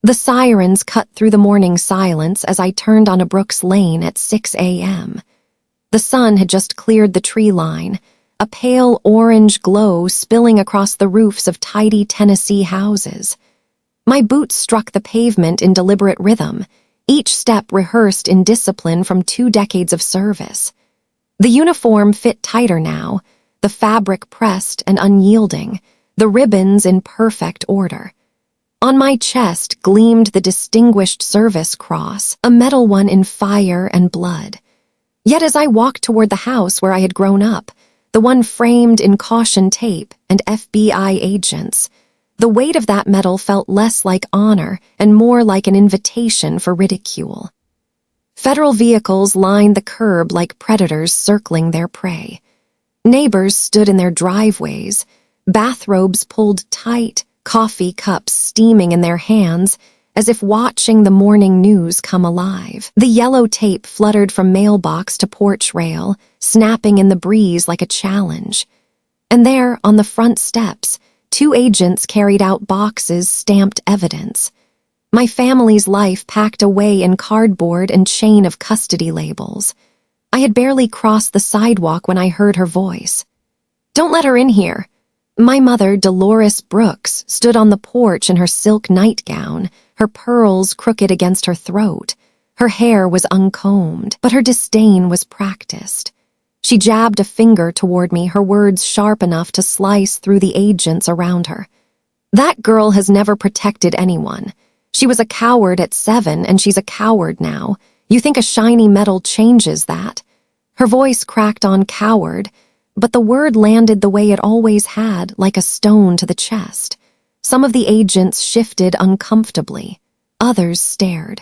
The sirens cut through the morning silence as I turned onto Brooks Lane at 6 a.m. The sun had just cleared the tree line, a pale orange glow spilling across the roofs of tidy Tennessee houses. My boots struck the pavement in deliberate rhythm, each step rehearsed in discipline from 2 decades of service. The uniform fit tighter now, the fabric pressed and unyielding, the ribbons in perfect order. On my chest gleamed the Distinguished Service Cross, a metal one in fire and blood. Yet as I walked toward the house where I had grown up, the one framed in caution tape and FBI agents, the weight of that metal felt less like honor and more like an invitation for ridicule. Federal vehicles lined the curb like predators circling their prey. Neighbors stood in their driveways, bathrobes pulled tight, coffee cups steaming in their hands, as if watching the morning news come alive. The yellow tape fluttered from mailbox to porch rail, snapping in the breeze like a challenge. And there, on the front steps, 2 agents carried out boxes stamped evidence. My family's life packed away in cardboard and chain of custody labels. I had barely crossed the sidewalk when I heard her voice. "Don't let her in here." My mother, Dolores Brooks, stood on the porch in her silk nightgown, her pearls crooked against her throat. Her hair was uncombed, but her disdain was practiced. She jabbed a finger toward me, her words sharp enough to slice through the agents around her. "That girl has never protected anyone. She was a coward at 7, and she's a coward now. You think a shiny medal changes that?" Her voice cracked on coward, but the word landed the way it always had, like a stone to the chest. Some of the agents shifted uncomfortably. Others stared.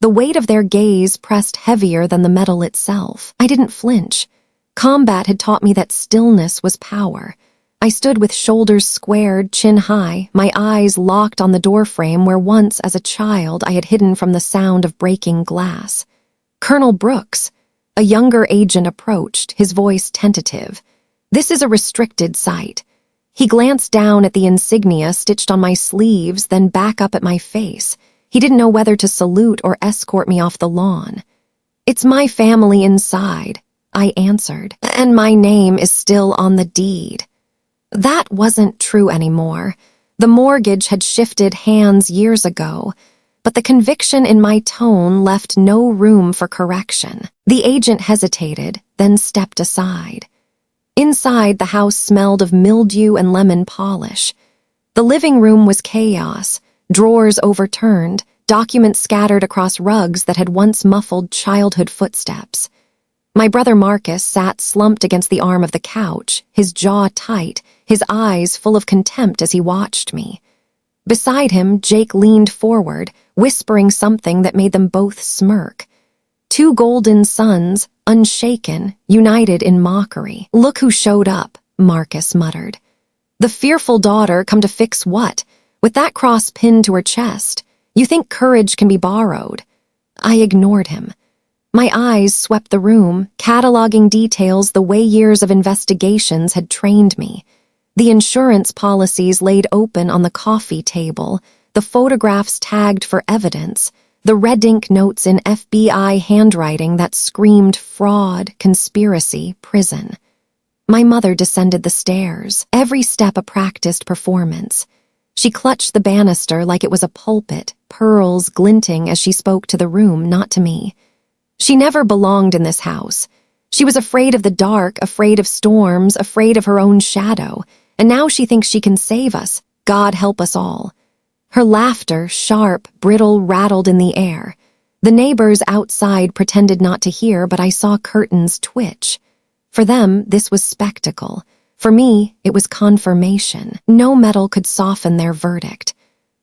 The weight of their gaze pressed heavier than the metal itself. I didn't flinch. Combat had taught me that stillness was power. I stood with shoulders squared, chin high, my eyes locked on the doorframe where once, as a child, I had hidden from the sound of breaking glass. "Colonel Brooks." A younger agent approached, his voice tentative. "This is a restricted site." He glanced down at the insignia stitched on my sleeves, then back up at my face. He didn't know whether to salute or escort me off the lawn. "It's my family inside," I answered, "and my name is still on the deed." That wasn't true anymore. The mortgage had shifted hands years ago, but the conviction in my tone left no room for correction. The agent hesitated, then stepped aside. Inside, the house smelled of mildew and lemon polish. The living room was chaos, drawers overturned, documents scattered across rugs that had once muffled childhood footsteps. My brother Marcus sat slumped against the arm of the couch, his jaw tight, his eyes full of contempt as he watched me. Beside him, Jake leaned forward, whispering something that made them both smirk. 2 golden suns, unshaken, united in mockery. "Look who showed up," Marcus muttered. "The fearful daughter come to fix what? With that cross pinned to her chest. You think courage can be borrowed?" I ignored him. My eyes swept the room, cataloging details the way years of investigations had trained me. The insurance policies laid open on the coffee table, the photographs tagged for evidence, the red ink notes in FBI handwriting that screamed fraud, conspiracy, prison. My mother descended the stairs, every step a practiced performance. She clutched the banister like it was a pulpit, pearls glinting as she spoke to the room, not to me. She never belonged in this house. She was afraid of the dark, afraid of storms, afraid of her own shadow, and now she thinks she can save us. God help us all. Her laughter, sharp, brittle, rattled in the air. The neighbors outside pretended not to hear, but I saw curtains twitch. For them, this was spectacle. For me, it was confirmation. No metal could soften their verdict.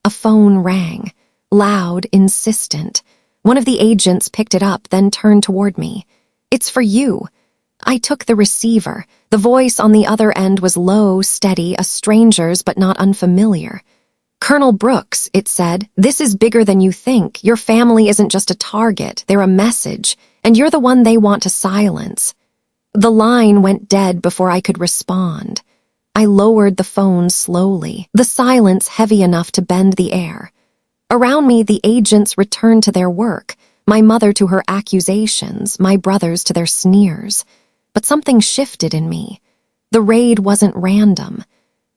A phone rang, loud, insistent. One of the agents picked it up, then turned toward me. "It's for you." I took the receiver. The voice on the other end was low, steady, a stranger's but not unfamiliar. "Colonel Brooks," it said, "this is bigger than you think. Your family isn't just a target, they're a message, and you're the one they want to silence." The line went dead before I could respond. I lowered the phone slowly, the silence heavy enough to bend the air. Around me, the agents returned to their work, my mother to her accusations, my brothers to their sneers. But something shifted in me. The raid wasn't random.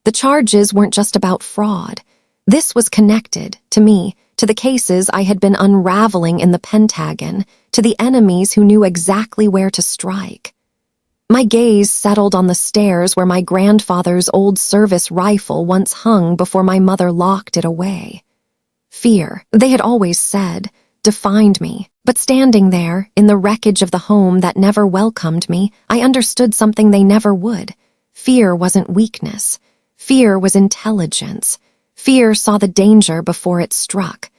The charges weren't just about fraud. This was connected, to me, to the cases I had been unraveling in the Pentagon, to the enemies who knew exactly where to strike. My gaze settled on the stairs where my grandfather's old service rifle once hung before my mother locked it away. Fear, they had always said, defined me, but standing there, in the wreckage of the home that never welcomed me, I understood something they never would. Fear wasn't weakness. Fear was intelligence. Fear saw the danger before it struck.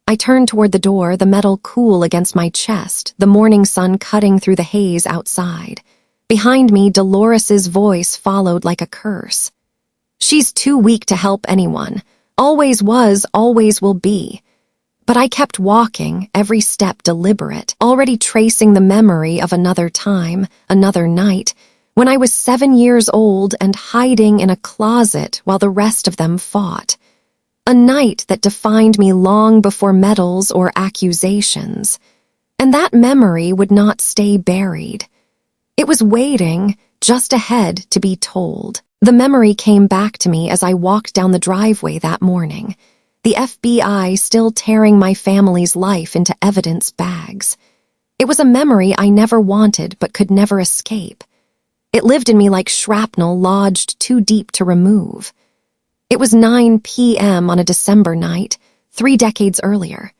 I turned toward the door, the metal cool against my chest, the morning sun cutting through the haze outside. Behind me, Dolores's voice followed like a curse. She's too weak to help anyone. Always was, always will be. But I kept walking, every step deliberate, already tracing the memory of another time, another night, when I was 7 years old and hiding in a closet while the rest of them fought. A night that defined me long before medals or accusations. And that memory would not stay buried. It was waiting, just ahead, to be told. The memory came back to me as I walked down the driveway that morning, the FBI still tearing my family's life into evidence bags. It was a memory I never wanted but could never escape. It lived in me like shrapnel lodged too deep to remove. It was 9 p.m. on a December night, 3 decades earlier.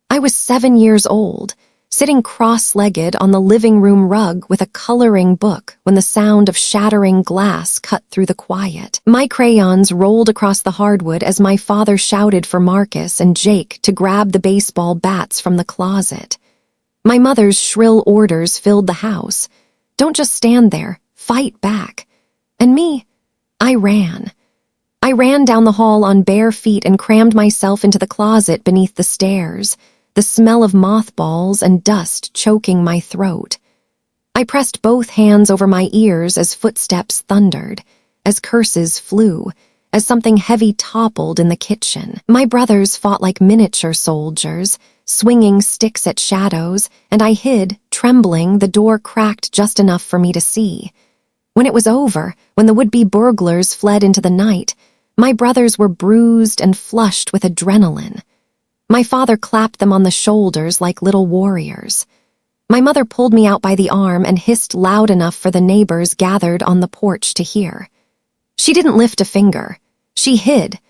I was 7 years old, sitting cross-legged on the living room rug with a coloring book when the sound of shattering glass cut through the quiet. My crayons rolled across the hardwood as my father shouted for Marcus and Jake to grab the baseball bats from the closet. My mother's shrill orders filled the house. Don't just stand there, fight back. And me, I ran. I ran down the hall on bare feet and crammed myself into the closet beneath the stairs, the smell of mothballs and dust choking my throat. I pressed both hands over my ears as footsteps thundered, as curses flew, as something heavy toppled in the kitchen. My brothers fought like miniature soldiers, swinging sticks at shadows, and I hid, trembling, the door cracked just enough for me to see. When it was over, when the would-be burglars fled into the night, my brothers were bruised and flushed with adrenaline. My father clapped them on the shoulders like little warriors. My mother pulled me out by the arm and hissed loud enough for the neighbors gathered on the porch to hear. She didn't lift a finger. She hid.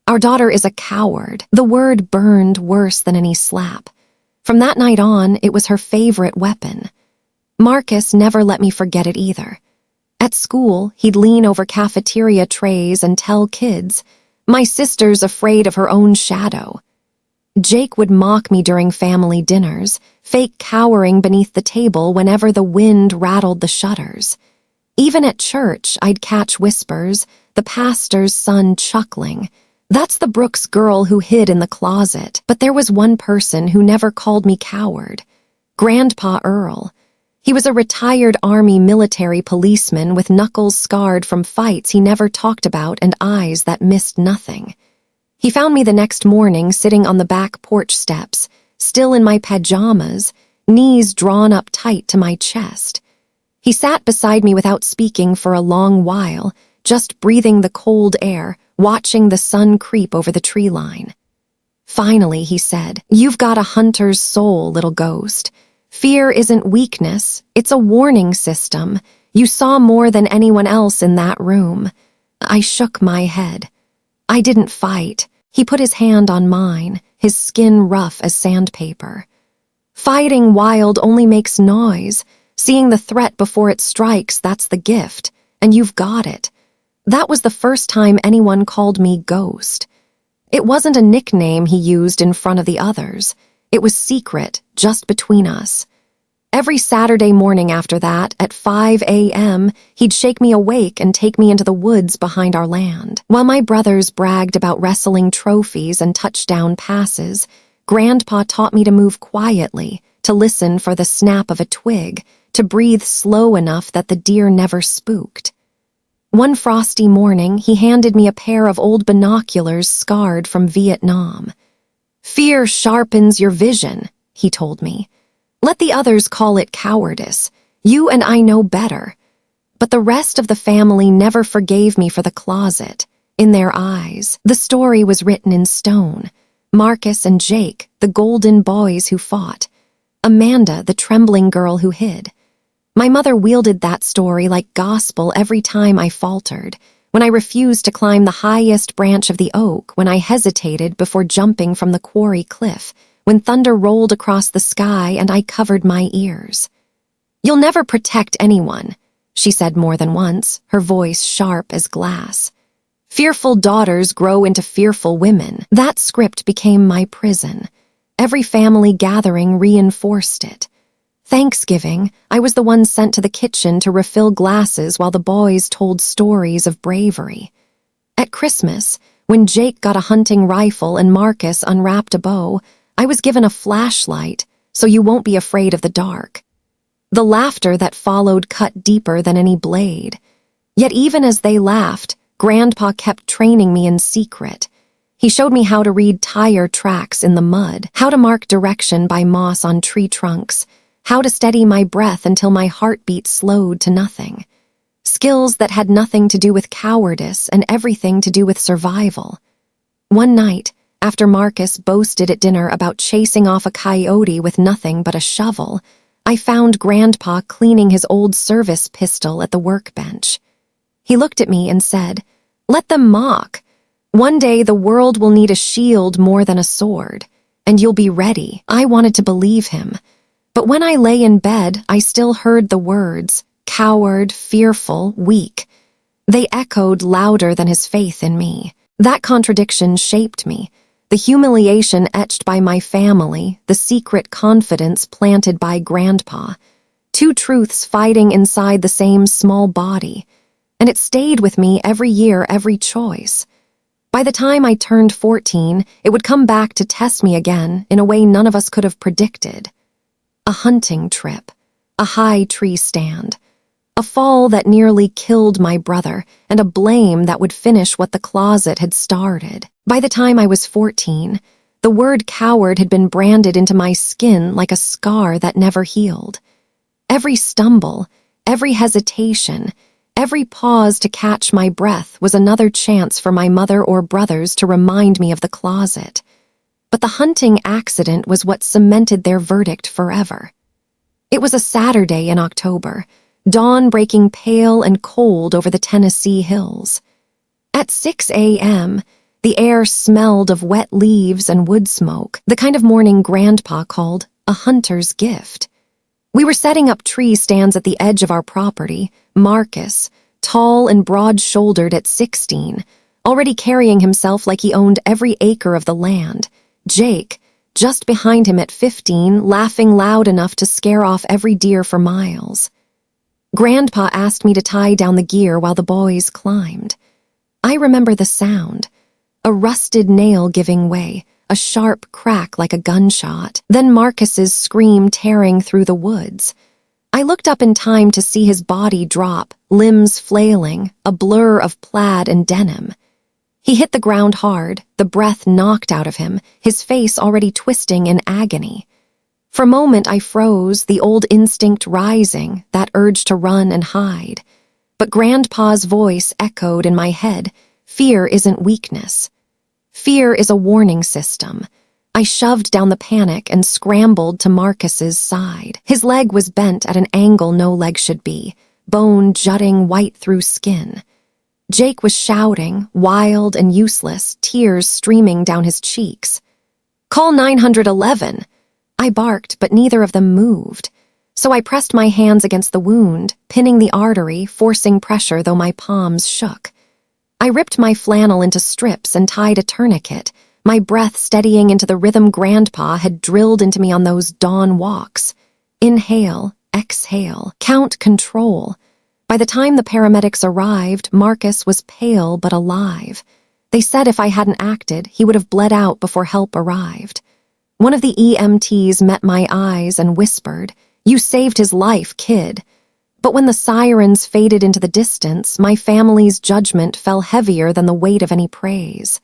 Our daughter is a coward. The word burned worse than any slap. From that night on, it was her favorite weapon. Marcus never let me forget it either. At school, he'd lean over cafeteria trays and tell kids, "My sister's afraid of her own shadow." Jake would mock me during family dinners, fake cowering beneath the table whenever the wind rattled the shutters. Even at church, I'd catch whispers, the pastor's son chuckling, "That's the Brooks girl who hid in the closet." But there was one person who never called me coward, Grandpa Earl. He was a retired Army military policeman with knuckles scarred from fights he never talked about and eyes that missed nothing. He found me the next morning sitting on the back porch steps, still in my pajamas, knees drawn up tight to my chest. He sat beside me without speaking for a long while, just breathing the cold air, watching the sun creep over the tree line. Finally, he said, "You've got a hunter's soul, little ghost. Fear isn't weakness, it's a warning system. You saw more than anyone else in that room." I shook my head. I didn't fight. He put his hand on mine, his skin rough as sandpaper. Fighting wild only makes noise. Seeing the threat before it strikes, that's the gift. And you've got it. That was the first time anyone called me Ghost. It wasn't a nickname he used in front of the others. It was secret, just between us. Every Saturday morning after that, at 5 a.m., he'd shake me awake and take me into the woods behind our land. While my brothers bragged about wrestling trophies and touchdown passes, Grandpa taught me to move quietly, to listen for the snap of a twig, to breathe slow enough that the deer never spooked. One frosty morning, he handed me a pair of old binoculars scarred from Vietnam. Fear sharpens your vision, he told me. Let the others call it cowardice. You and I know better. But the rest of the family never forgave me for the closet. In their eyes, the story was written in stone. Marcus and Jake, the golden boys who fought. Amanda, the trembling girl who hid. My mother wielded that story like gospel every time I faltered, when I refused to climb the highest branch of the oak, when I hesitated before jumping from the quarry cliff, when thunder rolled across the sky and I covered my ears. You'll never protect anyone, she said more than once, her voice sharp as glass. Fearful daughters grow into fearful women. That script became my prison. Every family gathering reinforced it. Thanksgiving, I was the one sent to the kitchen to refill glasses while the boys told stories of bravery. At Christmas, when Jake got a hunting rifle and Marcus unwrapped a bow, I was given a flashlight, so you won't be afraid of the dark. The laughter that followed cut deeper than any blade. Yet even as they laughed, Grandpa kept training me in secret. He showed me how to read tire tracks in the mud, how to mark direction by moss on tree trunks, how to steady my breath until my heartbeat slowed to nothing. Skills that had nothing to do with cowardice and everything to do with survival. One night, after Marcus boasted at dinner about chasing off a coyote with nothing but a shovel, I found Grandpa cleaning his old service pistol at the workbench. He looked at me and said, "Let them mock. One day the world will need a shield more than a sword, and you'll be ready." I wanted to believe him. But when I lay in bed, I still heard the words, coward, fearful, weak. They echoed louder than his faith in me. That contradiction shaped me. The humiliation etched by my family, the secret confidence planted by Grandpa. Two truths fighting inside the same small body. And it stayed with me every year, every choice. By the time I turned 14, it would come back to test me again in a way none of us could have predicted. A hunting trip, a high tree stand, a fall that nearly killed my brother, and a blame that would finish what the closet had started. By the time I was 14, the word coward had been branded into my skin like a scar that never healed. Every stumble, every hesitation, every pause to catch my breath was another chance for my mother or brothers to remind me of the closet. But the hunting accident was what cemented their verdict forever. It was a Saturday in October, dawn breaking pale and cold over the Tennessee hills. At 6 a.m., the air smelled of wet leaves and wood smoke, the kind of morning Grandpa called a hunter's gift. We were setting up tree stands at the edge of our property. Marcus, tall and broad-shouldered at 16, already carrying himself like he owned every acre of the land. Jake, just behind him at 15, laughing loud enough to scare off every deer for miles. Grandpa asked me to tie down the gear while the boys climbed. I remember the sound, a rusted nail giving way, a sharp crack like a gunshot, then Marcus's scream tearing through the woods. I looked up in time to see his body drop, limbs flailing, a blur of plaid and denim. He hit the ground hard, the breath knocked out of him, his face already twisting in agony. For a moment I froze, the old instinct rising, that urge to run and hide. But Grandpa's voice echoed in my head, "Fear isn't weakness. Fear is a warning system." I shoved down the panic and scrambled to Marcus's side. His leg was bent at an angle no leg should be, bone jutting white through skin. Jake was shouting, wild and useless, tears streaming down his cheeks. "Call 911. I barked, but neither of them moved. So I pressed my hands against the wound, pinning the artery, forcing pressure though my palms shook. I ripped my flannel into strips and tied a tourniquet, my breath steadying into the rhythm Grandpa had drilled into me on those dawn walks. Inhale, exhale, count, control. By the time the paramedics arrived, Marcus was pale but alive. They said if I hadn't acted, he would have bled out before help arrived. One of the EMTs met my eyes and whispered, "You saved his life, kid." But when the sirens faded into the distance, my family's judgment fell heavier than the weight of any praise.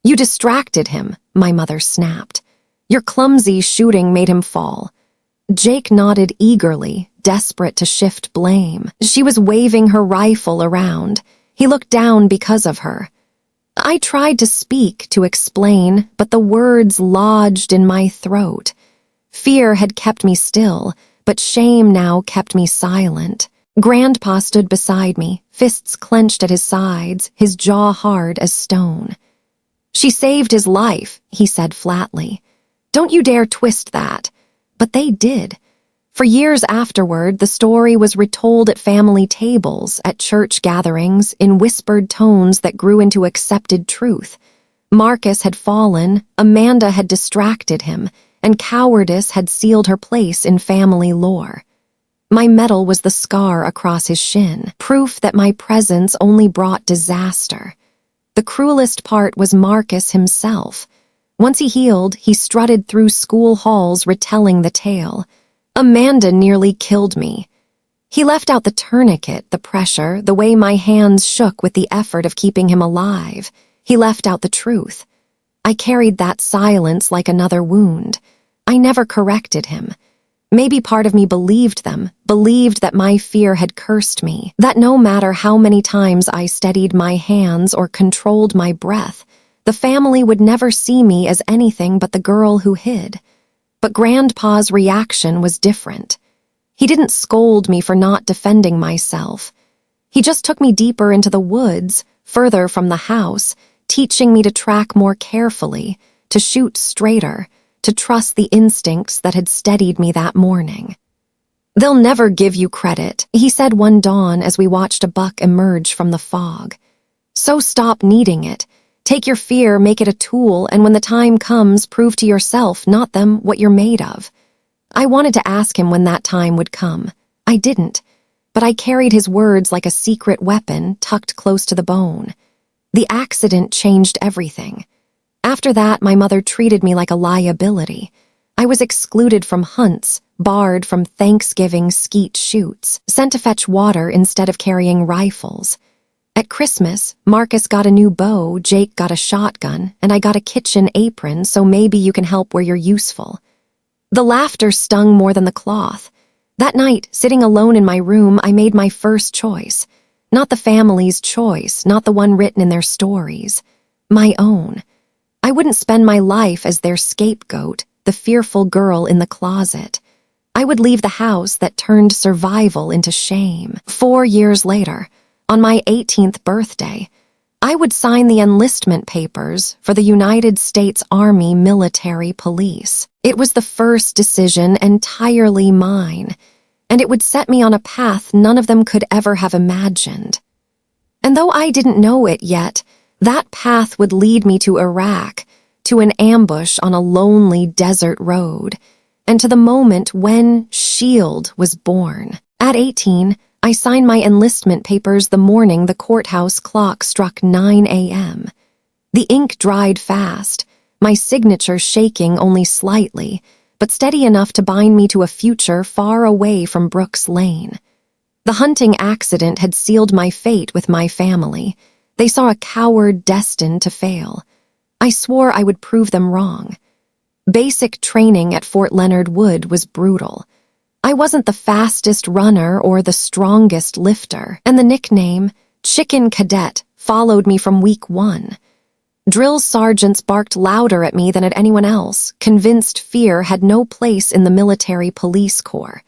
You distracted him, my mother snapped. Your clumsy shooting made him fall. Jake nodded eagerly, desperate to shift blame. She was waving her rifle around. He looked down because of her. I tried to speak, to explain, but the words lodged in my throat. Fear had kept me still, but shame now kept me silent. Grandpa stood beside me, fists clenched at his sides, his jaw hard as stone. She saved his life, he said flatly. Don't you dare twist that. But they did. For years afterward, the story was retold at family tables, at church gatherings, in whispered tones that grew into accepted truth. Marcus had fallen, Amanda had distracted him, and cowardice had sealed her place in family lore. My medal was the scar across his shin, proof that my presence only brought disaster. The cruelest part was Marcus himself. Once he healed, he strutted through school halls retelling the tale. Amanda nearly killed me. He left out the tourniquet, the pressure, the way my hands shook with the effort of keeping him alive. He left out the truth. I carried that silence like another wound. I never corrected him. Maybe part of me believed them, believed that my fear had cursed me, that no matter how many times I steadied my hands or controlled my breath, the family would never see me as anything but the girl who hid. But Grandpa's reaction was different. He didn't scold me for not defending myself. He just took me deeper into the woods, further from the house, teaching me to track more carefully, to shoot straighter, to trust the instincts that had steadied me that morning. They'll never give you credit, he said one dawn as we watched a buck emerge from the fog. So stop needing it. Take your fear, make it a tool, and when the time comes, prove to yourself, not them, what you're made of. I wanted to ask him when that time would come. I didn't, but I carried his words like a secret weapon tucked close to the bone. The accident changed everything. After that, my mother treated me like a liability. I was excluded from hunts, barred from Thanksgiving skeet shoots, sent to fetch water instead of carrying rifles. At Christmas, Marcus got a new bow, Jake got a shotgun, and I got a kitchen apron, so maybe you can help where you're useful. The laughter stung more than the cloth. That night, sitting alone in my room, I made my first choice. Not the family's choice, not the one written in their stories. My own. I wouldn't spend my life as their scapegoat, the fearful girl in the closet. I would leave the house that turned survival into shame. 4 years later, on my 18th birthday, I would sign the enlistment papers for the United States Army Military Police. It was the first decision entirely mine, and it would set me on a path none of them could ever have imagined. And though I didn't know it yet, that path would lead me to Iraq, to an ambush on a lonely desert road, and to the moment when SHIELD was born. At 18, I signed my enlistment papers the morning the courthouse clock struck 9 a.m. The ink dried fast, my signature shaking only slightly, but steady enough to bind me to a future far away from Brooks Lane. The hunting accident had sealed my fate with my family. They saw a coward destined to fail. I swore I would prove them wrong. Basic training at Fort Leonard Wood was brutal. I wasn't the fastest runner or the strongest lifter, and the nickname, Chicken Cadet, followed me from week 1. Drill sergeants barked louder at me than at anyone else, convinced fear had no place in the military police corps.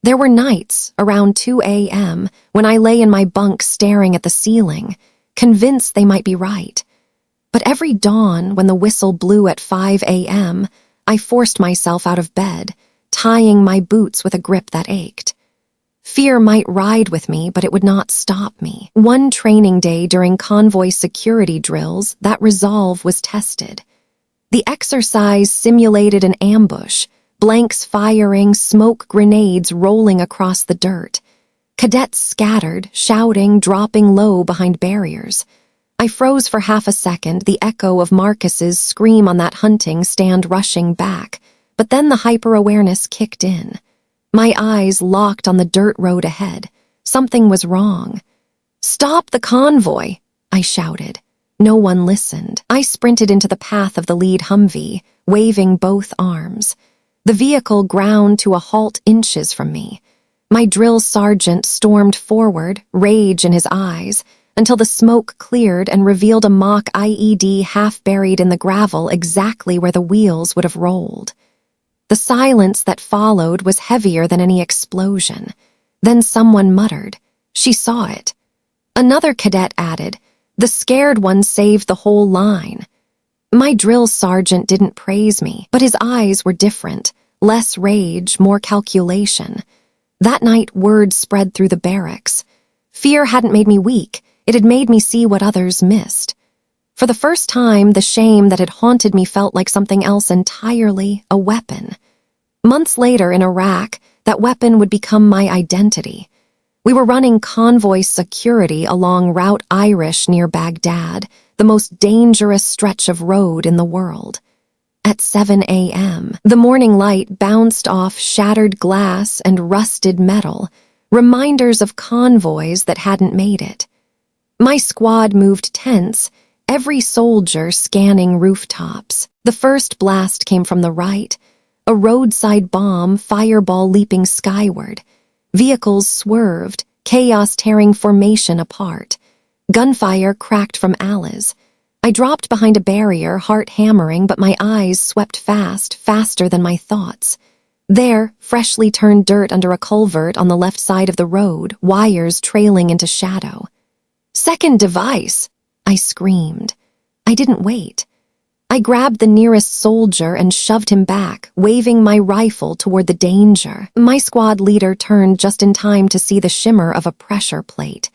There were nights, around 2 a.m., when I lay in my bunk staring at the ceiling, convinced they might be right. But every dawn, when the whistle blew at 5 a.m., I forced myself out of bed, tying my boots with a grip that ached. Fear might ride with me, but it would not stop me. One training day during convoy security drills, that resolve was tested. The exercise simulated an ambush, blanks firing, smoke grenades rolling across the dirt. Cadets scattered, shouting, dropping low behind barriers. I froze for half a second, the echo of Marcus's scream on that hunting stand rushing back, but then the hyper-awareness kicked in. My eyes locked on the dirt road ahead. Something was wrong. "Stop the convoy!" I shouted. No one listened. I sprinted into the path of the lead Humvee, waving both arms. The vehicle ground to a halt inches from me. My drill sergeant stormed forward, rage in his eyes, until the smoke cleared and revealed a mock IED half buried in the gravel exactly where the wheels would have rolled. The silence that followed was heavier than any explosion. Then someone muttered, "She saw it." Another cadet added, "The scared one saved the whole line." My drill sergeant didn't praise me, but his eyes were different, less rage, more calculation. That night, word spread through the barracks. Fear hadn't made me weak, it had made me see what others missed. For the first time, the shame that had haunted me felt like something else entirely, a weapon. Months later in Iraq, that weapon would become my identity. We were running convoy security along Route Irish near Baghdad, the most dangerous stretch of road in the world. At 7 a.m., the morning light bounced off shattered glass and rusted metal, reminders of convoys that hadn't made it. My squad moved tense, every soldier scanning rooftops. The first blast came from the right, a roadside bomb, fireball leaping skyward. Vehicles swerved, chaos tearing formation apart. Gunfire cracked from alleys. I dropped behind a barrier, heart hammering, but my eyes swept fast, faster than my thoughts. There, freshly turned dirt under a culvert on the left side of the road, wires trailing into shadow. "Second device!" I screamed. I didn't wait. I grabbed the nearest soldier and shoved him back, waving my rifle toward the danger. My squad leader turned just in time to see the shimmer of a pressure plate.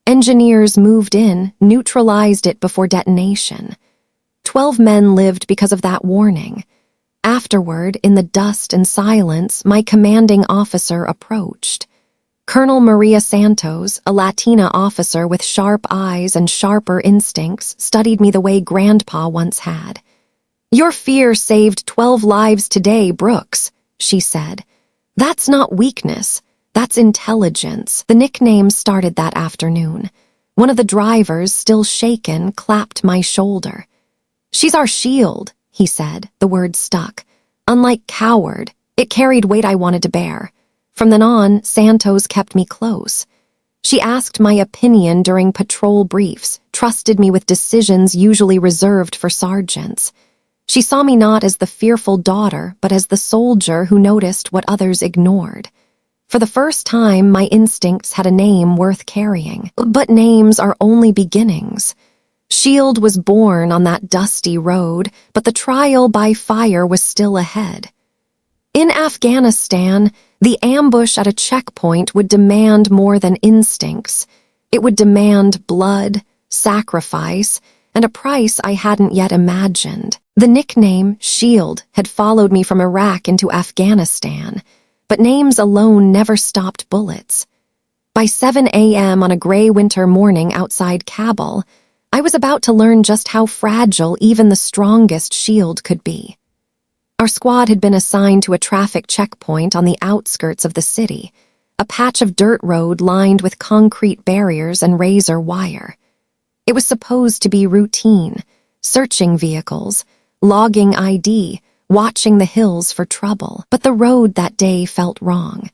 Engineers moved in, neutralized it before detonation. 12 men lived because of that warning. Afterward, in the dust and silence, my commanding officer approached. Colonel Maria Santos, a Latina officer with sharp eyes and sharper instincts, studied me the way Grandpa once had. "Your fear saved 12 lives today, Brooks," she said. "That's not weakness. That's intelligence." The nickname started that afternoon. One of the drivers, still shaken, clapped my shoulder. "She's our shield," he said. The word stuck. Unlike coward, it carried weight I wanted to bear. From then on, Santos kept me close. She asked my opinion during patrol briefs, trusted me with decisions usually reserved for sergeants. She saw me not as the fearful daughter, but as the soldier who noticed what others ignored. For the first time, my instincts had a name worth carrying. But names are only beginnings. Shield was born on that dusty road, but the trial by fire was still ahead. In Afghanistan, the ambush at a checkpoint would demand more than instincts. It would demand blood, sacrifice, and a price I hadn't yet imagined. The nickname, Shield, had followed me from Iraq into Afghanistan, but names alone never stopped bullets. By 7 a.m. on a gray winter morning outside Kabul, I was about to learn just how fragile even the strongest shield could be. Our squad had been assigned to a traffic checkpoint on the outskirts of the city, a patch of dirt road lined with concrete barriers and razor wire. It was supposed to be routine, searching vehicles, logging ID, watching the hills for trouble. But the road that day felt wrong.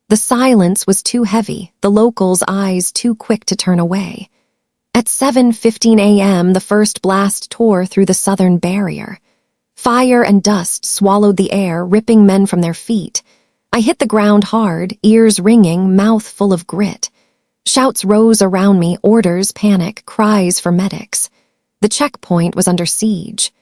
The silence was too heavy, the locals' eyes too quick to turn away. At 7:15 a.m., the first blast tore through the southern barrier. Fire and dust swallowed the air, ripping men from their feet. I hit the ground hard, ears ringing, mouth full of grit. Shouts rose around me, orders, panic, cries for medics. The checkpoint was under siege.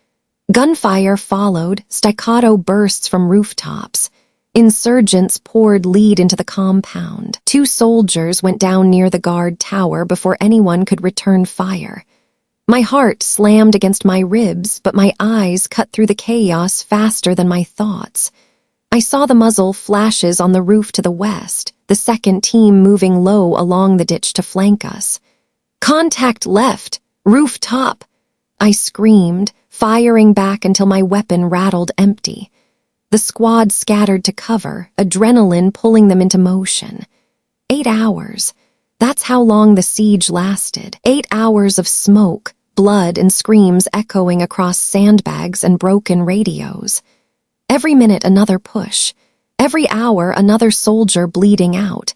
Gunfire followed, staccato bursts from rooftops. Insurgents poured lead into the compound. 2 soldiers went down near the guard tower before anyone could return fire. My heart slammed against my ribs, but my eyes cut through the chaos faster than my thoughts. I saw the muzzle flashes on the roof to the west, the second team moving low along the ditch to flank us. "Contact left! Roof top!" I screamed, firing back until my weapon rattled empty. The squad scattered to cover, adrenaline pulling them into motion. 8 hours. That's how long the siege lasted. 8 hours of smoke, blood and screams echoing across sandbags and broken radios. Every minute another push. Every hour another soldier bleeding out.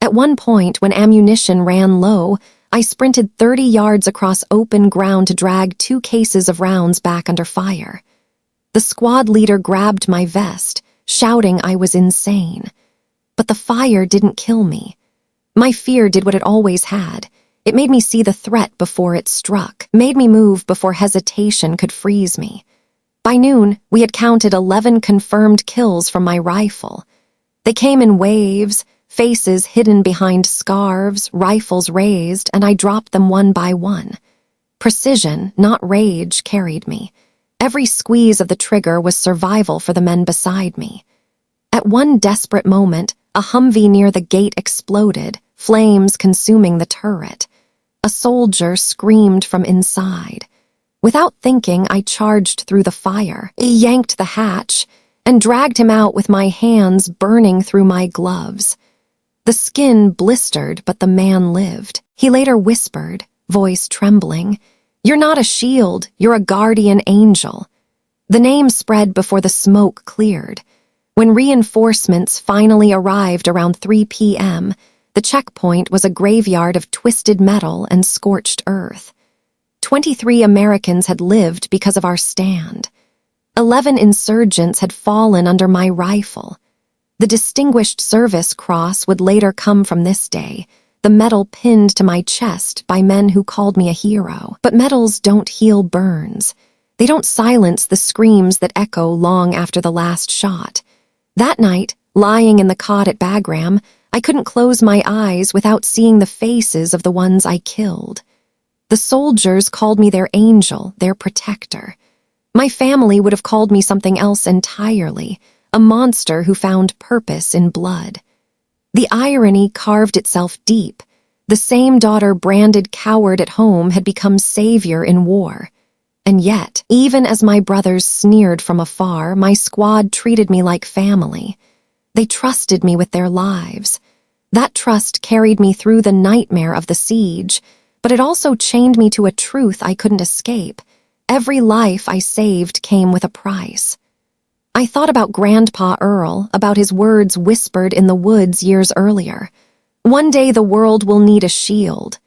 At one point, when ammunition ran low, I sprinted 30 yards across open ground to drag 2 cases of rounds back under fire. The squad leader grabbed my vest, shouting I was insane. But the fire didn't kill me. My fear did what it always had. It made me see the threat before it struck, made me move before hesitation could freeze me. By noon, we had counted 11 confirmed kills from my rifle. They came in waves, faces hidden behind scarves, rifles raised, and I dropped them one by one. Precision, not rage, carried me. Every squeeze of the trigger was survival for the men beside me. At one desperate moment, a Humvee near the gate exploded, flames consuming the turret. A soldier screamed from inside. Without thinking, I charged through the fire, yanked the hatch, and dragged him out with my hands burning through my gloves. The skin blistered, but the man lived. He later whispered, voice trembling, "You're not a shield, you're a guardian angel." The name spread before the smoke cleared. When reinforcements finally arrived around 3 p.m., the checkpoint was a graveyard of twisted metal and scorched earth. 23 Americans had lived because of our stand. 11 insurgents had fallen under my rifle. The Distinguished Service Cross would later come from this day, the medal pinned to my chest by men who called me a hero. But medals don't heal burns. They don't silence the screams that echo long after the last shot. That night, lying in the cot at Bagram, I couldn't close my eyes without seeing the faces of the ones I killed. The soldiers called me their angel, their protector. My family would have called me something else entirely, a monster who found purpose in blood. The irony carved itself deep. The same daughter branded coward at home had become savior in war. And yet, even as my brothers sneered from afar, my squad treated me like family. They trusted me with their lives. That trust carried me through the nightmare of the siege, but it also chained me to a truth I couldn't escape. Every life I saved came with a price. I thought about Grandpa Earl, about his words whispered in the woods years earlier. One day the world will need a shield.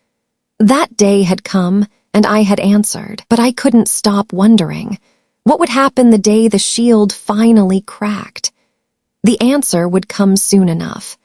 That day had come, and I had answered, but I couldn't stop wondering. What would happen the day the shield finally cracked? The answer would come soon enough.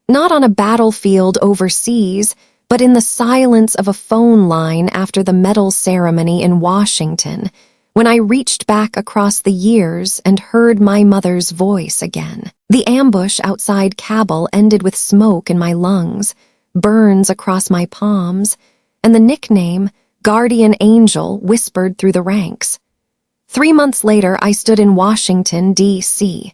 Not on a battlefield overseas, but in the silence of a phone line after the medal ceremony in Washington, when I reached back across the years and heard my mother's voice again. The ambush outside Kabul ended with smoke in my lungs, burns across my palms, and the nickname, Guardian Angel, whispered through the ranks. 3 months later, I stood in Washington, D.C.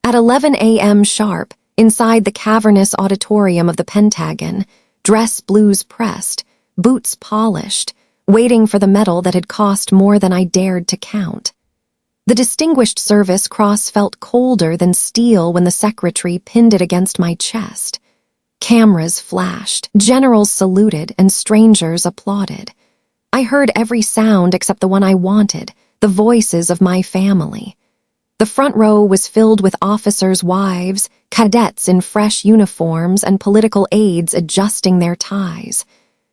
At 11 a.m. sharp, inside the cavernous auditorium of the Pentagon, dress blues pressed, boots polished, waiting for the medal that had cost more than I dared to count. The Distinguished Service Cross felt colder than steel when the secretary pinned it against my chest. Cameras flashed, generals saluted, and strangers applauded. I heard every sound except the one I wanted, the voices of my family. The front row was filled with officers' wives, cadets in fresh uniforms, and political aides adjusting their ties.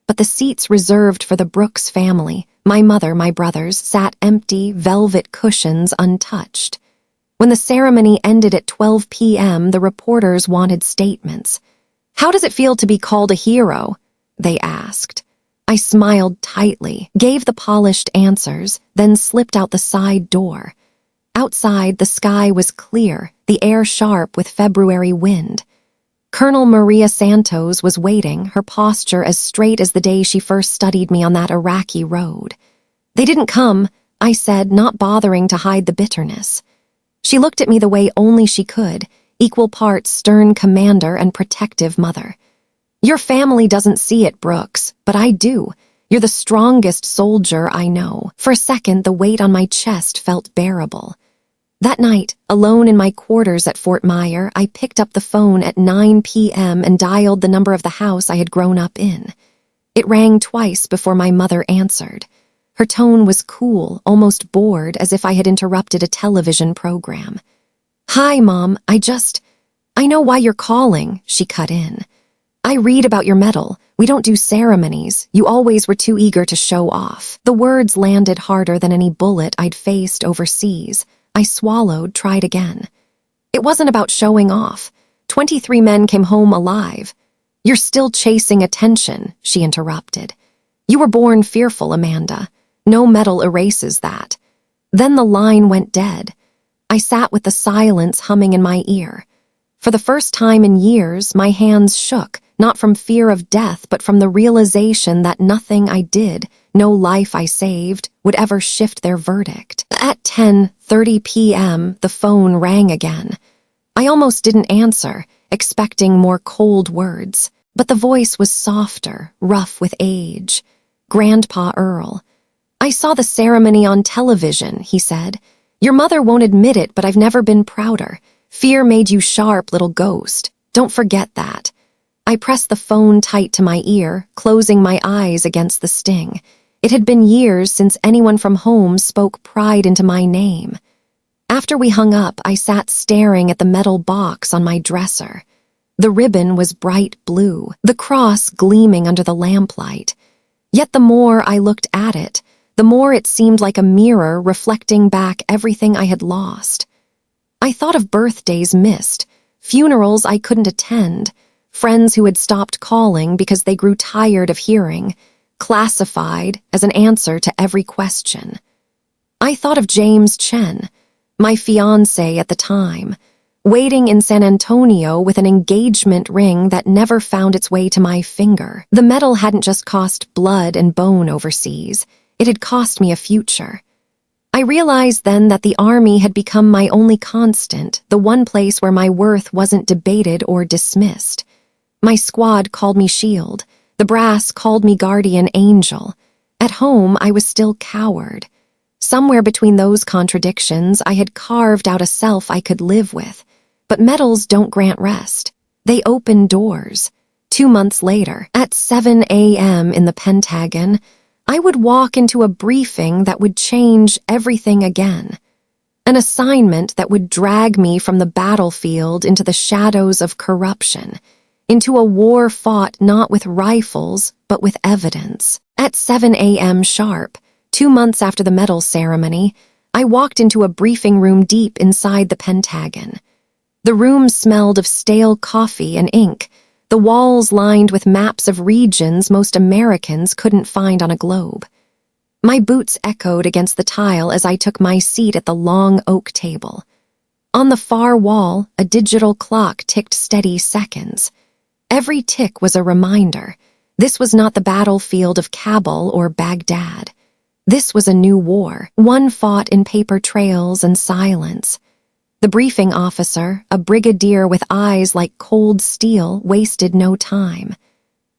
But the seats reserved for the Brooks family, my mother, my brothers, sat empty, velvet cushions untouched. When the ceremony ended at 12 p.m., the reporters wanted statements. "How does it feel to be called a hero?" they asked. I smiled tightly, gave the polished answers, then slipped out the side door. Outside, the sky was clear, the air sharp with February wind. Colonel Maria Santos was waiting, her posture as straight as the day she first studied me on that Iraqi road. "They didn't come," I said, not bothering to hide the bitterness. She looked at me the way only she could, equal parts stern commander and protective mother. "Your family doesn't see it, Brooks, but I do. You're the strongest soldier I know." For a second, the weight on my chest felt bearable. That night, alone in my quarters at Fort Myer, I picked up the phone at 9 p.m. and dialed the number of the house I had grown up in. It rang twice before my mother answered. Her tone was cool, almost bored, as if I had interrupted a television program. "Hi, Mom, I know why you're calling," she cut in. "I read about your medal. We don't do ceremonies. You always were too eager to show off." The words landed harder than any bullet I'd faced overseas. I swallowed, tried again. "It wasn't about showing off. 23 men came home alive." "You're still chasing attention," she interrupted. "You were born fearful, Amanda. No medal erases that." Then the line went dead. I sat with the silence humming in my ear. For the first time in years, my hands shook, not from fear of death, but from the realization that nothing I did, no life I saved, would ever shift their verdict. At 10:30 p.m., the phone rang again. I almost didn't answer, expecting more cold words, but the voice was softer, rough with age. Grandpa Earl. "I saw the ceremony on television," he said. "Your mother won't admit it, but I've never been prouder. Fear made you sharp, little ghost. Don't forget that." I pressed the phone tight to my ear, closing my eyes against the sting. It had been years since anyone from home spoke pride into my name. After we hung up, I sat staring at the metal box on my dresser. The ribbon was bright blue, the cross gleaming under the lamplight. Yet the more I looked at it, the more it seemed like a mirror reflecting back everything I had lost. I thought of birthdays missed, funerals I couldn't attend, friends who had stopped calling because they grew tired of hearing, classified as an answer to every question. I thought of James Chen, my fiancé at the time, waiting in San Antonio with an engagement ring that never found its way to my finger. The medal hadn't just cost blood and bone overseas, it had cost me a future. I realized then that the Army had become my only constant, the one place where my worth wasn't debated or dismissed. My squad called me Shield, the brass called me Guardian Angel. At home, I was still coward. Somewhere between those contradictions, I had carved out a self I could live with. But medals don't grant rest. They open doors. 2 months later, at 7 a.m. in the Pentagon, I would walk into a briefing that would change everything again. An assignment that would drag me from the battlefield into the shadows of corruption, into a war fought not with rifles, but with evidence. At 7 a.m. sharp, 2 months after the medal ceremony, I walked into a briefing room deep inside the Pentagon. The room smelled of stale coffee and ink, the walls lined with maps of regions most Americans couldn't find on a globe. My boots echoed against the tile as I took my seat at the long oak table. On the far wall, a digital clock ticked steady seconds. Every tick was a reminder. This was not the battlefield of Kabul or Baghdad. This was a new war, one fought in paper trails and silence. The briefing officer, a brigadier with eyes like cold steel, wasted no time.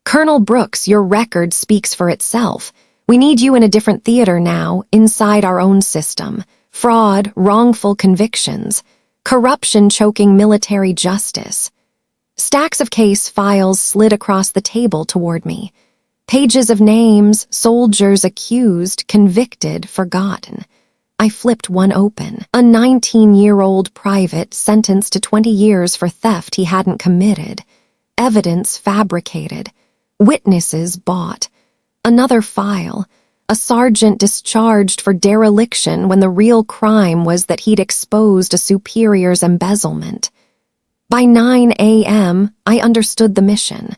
"Colonel Brooks, your record speaks for itself. We need you in a different theater now, inside our own system. Fraud, wrongful convictions, corruption choking military justice." Stacks of case files slid across the table toward me. Pages of names, soldiers accused, convicted, forgotten. I flipped one open. A 19-year-old private sentenced to 20 years for theft he hadn't committed. Evidence fabricated. Witnesses bought. Another file. A sergeant discharged for dereliction when the real crime was that he'd exposed a superior's embezzlement. By 9 a.m., I understood the mission.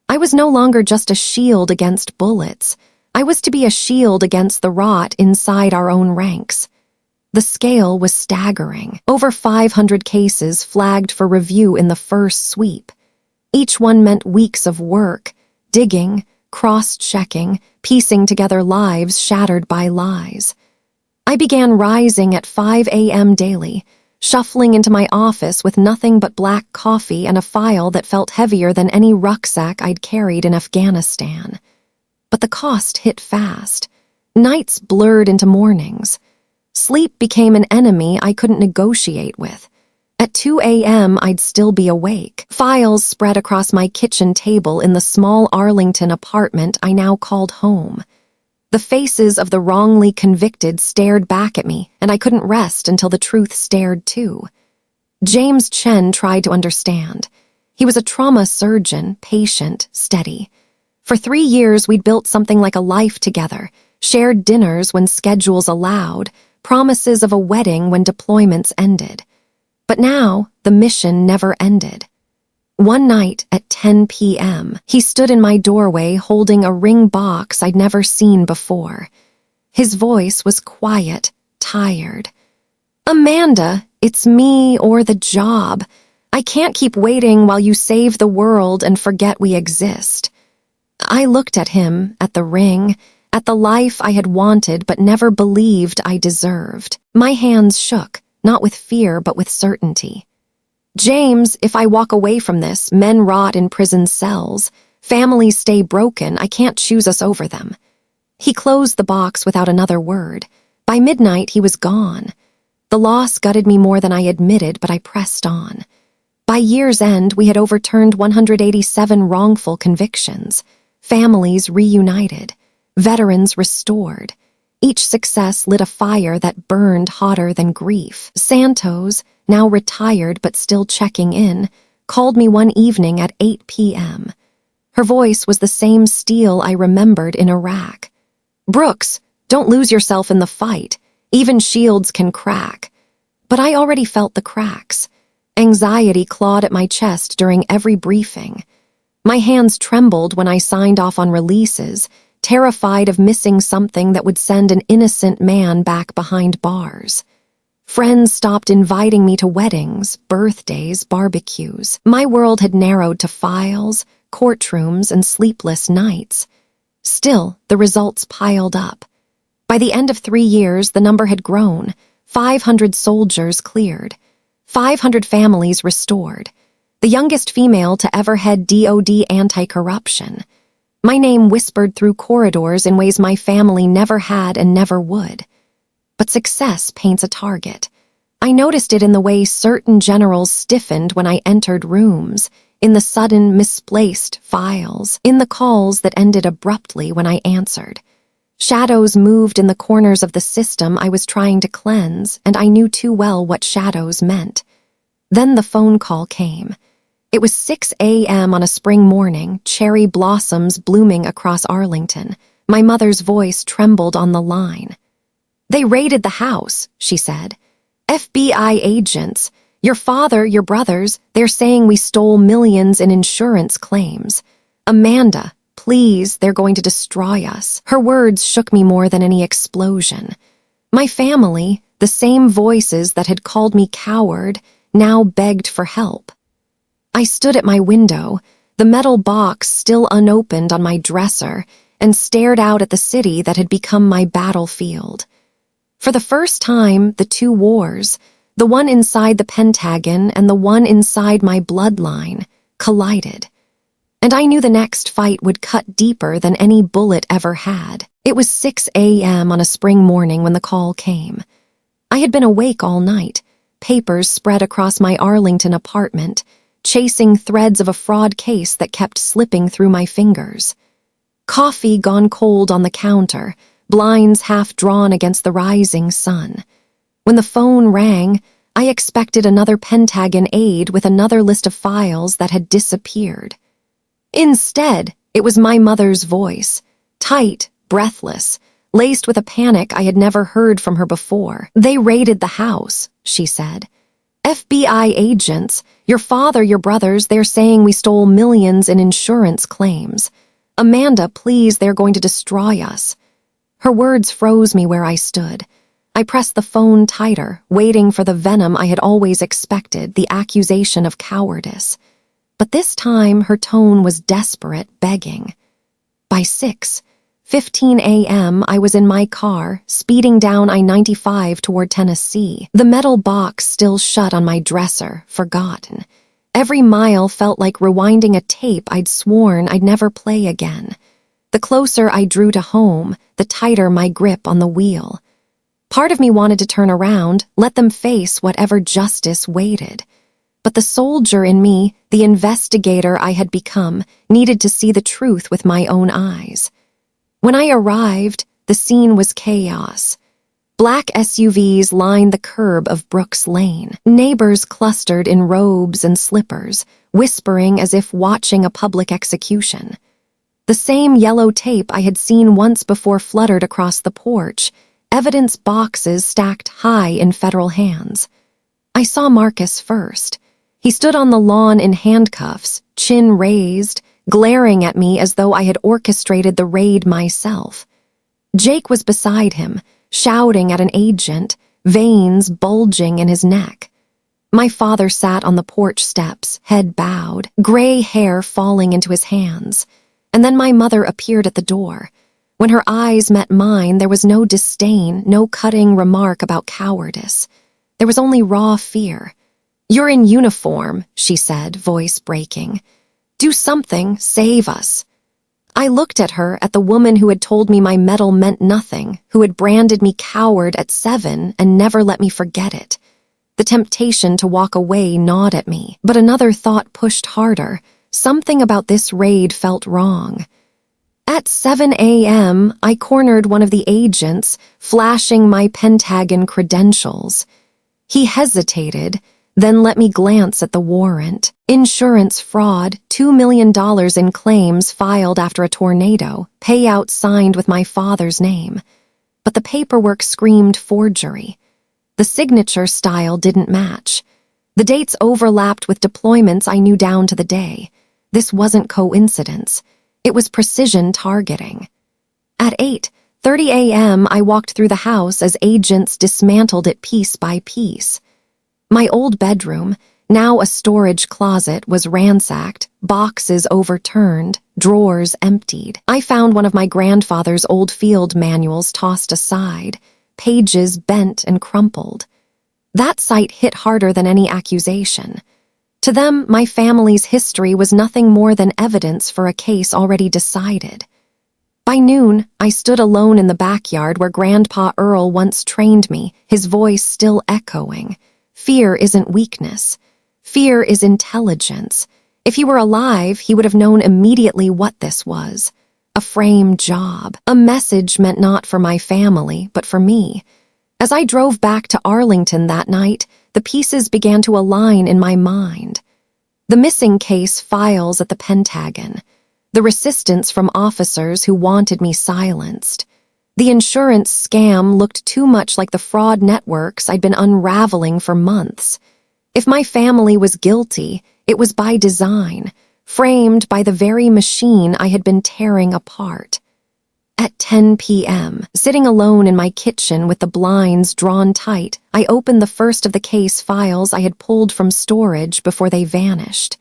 I was no longer just a shield against bullets. I was to be a shield against the rot inside our own ranks. The scale was staggering. Over 500 cases flagged for review in the first sweep. Each one meant weeks of work, digging, cross-checking, piecing together lives shattered by lies. I began rising at 5 a.m. daily, shuffling into my office with nothing but black coffee and a file that felt heavier than any rucksack I'd carried in Afghanistan. But the cost hit fast. Nights blurred into mornings. Sleep became an enemy I couldn't negotiate with. At 2 a.m., I'd still be awake. Files spread across my kitchen table in the small Arlington apartment I now called home. The faces of the wrongly convicted stared back at me, and I couldn't rest until the truth stared too. James Chen tried to understand. He was a trauma surgeon, patient, steady. For 3 years, we'd built something like a life together, shared dinners when schedules allowed, promises of a wedding when deployments ended. But now, the mission never ended. One night at 10 p.m., he stood in my doorway holding a ring box I'd never seen before. His voice was quiet, tired. "Amanda, it's me or the job. I can't keep waiting while you save the world and forget we exist." I looked at him, at the ring, at the life I had wanted but never believed I deserved. My hands shook, not with fear but with certainty. "James, if I walk away from this, men rot in prison cells. Families stay broken. I can't choose us over them." He closed the box without another word. By midnight, he was gone. The loss gutted me more than I admitted, but I pressed on. By year's end, we had overturned 187 wrongful convictions. Families reunited. Veterans restored. Each success lit a fire that burned hotter than grief. Santos, now retired but still checking in, called me one evening at 8 p.m. Her voice was the same steel I remembered in Iraq. "Brooks, don't lose yourself in the fight. Even shields can crack." But I already felt the cracks. Anxiety clawed at my chest during every briefing. My hands trembled when I signed off on releases, terrified of missing something that would send an innocent man back behind bars. Friends stopped inviting me to weddings, birthdays, barbecues. My world had narrowed to files, courtrooms, and sleepless nights. Still, the results piled up. By the end of 3 years, the number had grown. 500 soldiers cleared. 500 families restored. The youngest female to ever head DoD anti-corruption. My name whispered through corridors in ways my family never had and never would. But success paints a target. I noticed it in the way certain generals stiffened when I entered rooms, in the sudden misplaced files, in the calls that ended abruptly when I answered. Shadows moved in the corners of the system I was trying to cleanse, and I knew too well what shadows meant. Then the phone call came. It was 6 a.m. on a spring morning, cherry blossoms blooming across Arlington. My mother's voice trembled on the line. "They raided the house," she said. "FBI agents. Your father, your brothers, they're saying we stole millions in insurance claims. Amanda, please, they're going to destroy us." Her words shook me more than any explosion. My family, the same voices that had called me coward, now begged for help. I stood at my window, the metal box still unopened on my dresser, and stared out at the city that had become my battlefield. For the first time, the two wars, the one inside the Pentagon and the one inside my bloodline, collided. And I knew the next fight would cut deeper than any bullet ever had. It was 6 a.m. on a spring morning when the call came. I had been awake all night, papers spread across my Arlington apartment, chasing threads of a fraud case that kept slipping through my fingers. Coffee gone cold on the counter, blinds half drawn against the rising sun. When the phone rang, I expected another Pentagon aide with another list of files that had disappeared. Instead, it was my mother's voice, tight, breathless, laced with a panic I had never heard from her before. "They raided the house," she said. "FBI agents, your father, your brothers, they're saying we stole millions in insurance claims. Amanda, please, they're going to destroy us." Her words froze me where I stood. I pressed the phone tighter, waiting for the venom I had always expected, the accusation of cowardice. But this time, her tone was desperate, begging. By 6:15 a.m., I was in my car, speeding down I-95 toward Tennessee, the metal box still shut on my dresser, forgotten. Every mile felt like rewinding a tape I'd sworn I'd never play again. The closer I drew to home, the tighter my grip on the wheel. Part of me wanted to turn around, let them face whatever justice waited. But the soldier in me, the investigator I had become, needed to see the truth with my own eyes. When I arrived, The scene was chaos. Black SUVs lined the curb of Brooks Lane. Neighbors clustered in robes and slippers, whispering as if watching a public execution. The same yellow tape I had seen once before fluttered across the porch, evidence boxes stacked high in federal hands. I saw Marcus first. He stood on the lawn in handcuffs, chin raised, glaring at me as though I had orchestrated the raid myself. Jake was beside him, shouting at an agent, veins bulging in his neck. My father sat on the porch steps, head bowed, gray hair falling into his hands. And then my mother appeared at the door. When her eyes met mine, there was no disdain, no cutting remark about cowardice. There was only raw fear. "You're in uniform," she said, voice breaking. "Do something, save us." I looked at her, at the woman who had told me my medal meant nothing, who had branded me coward at 7 and never let me forget it. The temptation to walk away gnawed at me, but another thought pushed harder. Something about this raid felt wrong. At 7 a.m., I cornered one of the agents, flashing my Pentagon credentials. He hesitated, then let me glance at the warrant. Insurance fraud, $2 million in claims filed after a tornado, payout signed with my father's name. But the paperwork screamed forgery. The signature style didn't match. The dates overlapped with deployments I knew down to the day. This wasn't coincidence. It was precision targeting. At 8:30 a.m., I walked through the house as agents dismantled it piece by piece. My old bedroom, now a storage closet, was ransacked, boxes overturned, drawers emptied. I found one of my grandfather's old field manuals tossed aside, pages bent and crumpled. That sight hit harder than any accusation. To them, my family's history was nothing more than evidence for a case already decided. By noon, I stood alone in the backyard where Grandpa Earl once trained me, his voice still echoing. Fear isn't weakness. Fear is intelligence. If he were alive, he would have known immediately what this was. A frame job. A message meant not for my family, but for me. As I drove back to Arlington that night, the pieces began to align in my mind. The missing case files at the Pentagon. The resistance from officers who wanted me silenced. The insurance scam looked too much like the fraud networks I'd been unraveling for months. If my family was guilty, it was by design, framed by the very machine I had been tearing apart. At 10 p.m., sitting alone in my kitchen with the blinds drawn tight, I opened the first of the case files I had pulled from storage before they vanished.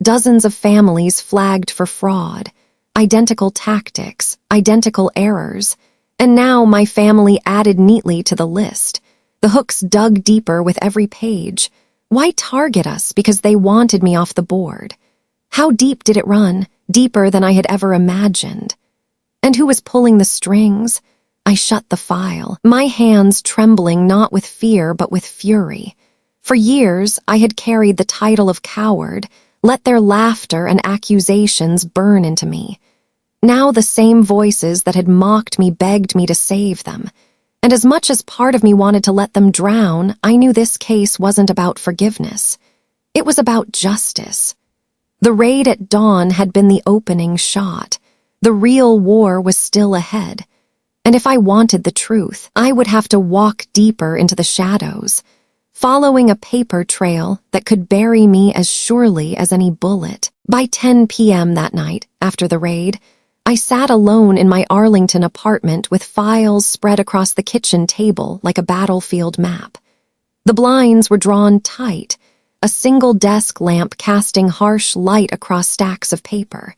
Dozens of families flagged for fraud, identical tactics, identical errors. And now my family added neatly to the list. The hooks dug deeper with every page. Why target us because they wanted me off the board? How deep did it run? Deeper than I had ever imagined. And who was pulling the strings? I shut the file, my hands trembling not with fear but with fury. For years, I had carried the title of coward, let their laughter and accusations burn into me. Now the same voices that had mocked me begged me to save them. And as much as part of me wanted to let them drown, I knew this case wasn't about forgiveness. It was about justice. The raid at dawn had been the opening shot. The real war was still ahead. And if I wanted the truth, I would have to walk deeper into the shadows, following a paper trail that could bury me as surely as any bullet. By 10 p.m. that night, after the raid, I sat alone in my Arlington apartment with files spread across the kitchen table like a battlefield map. The blinds were drawn tight, a single desk lamp casting harsh light across stacks of paper.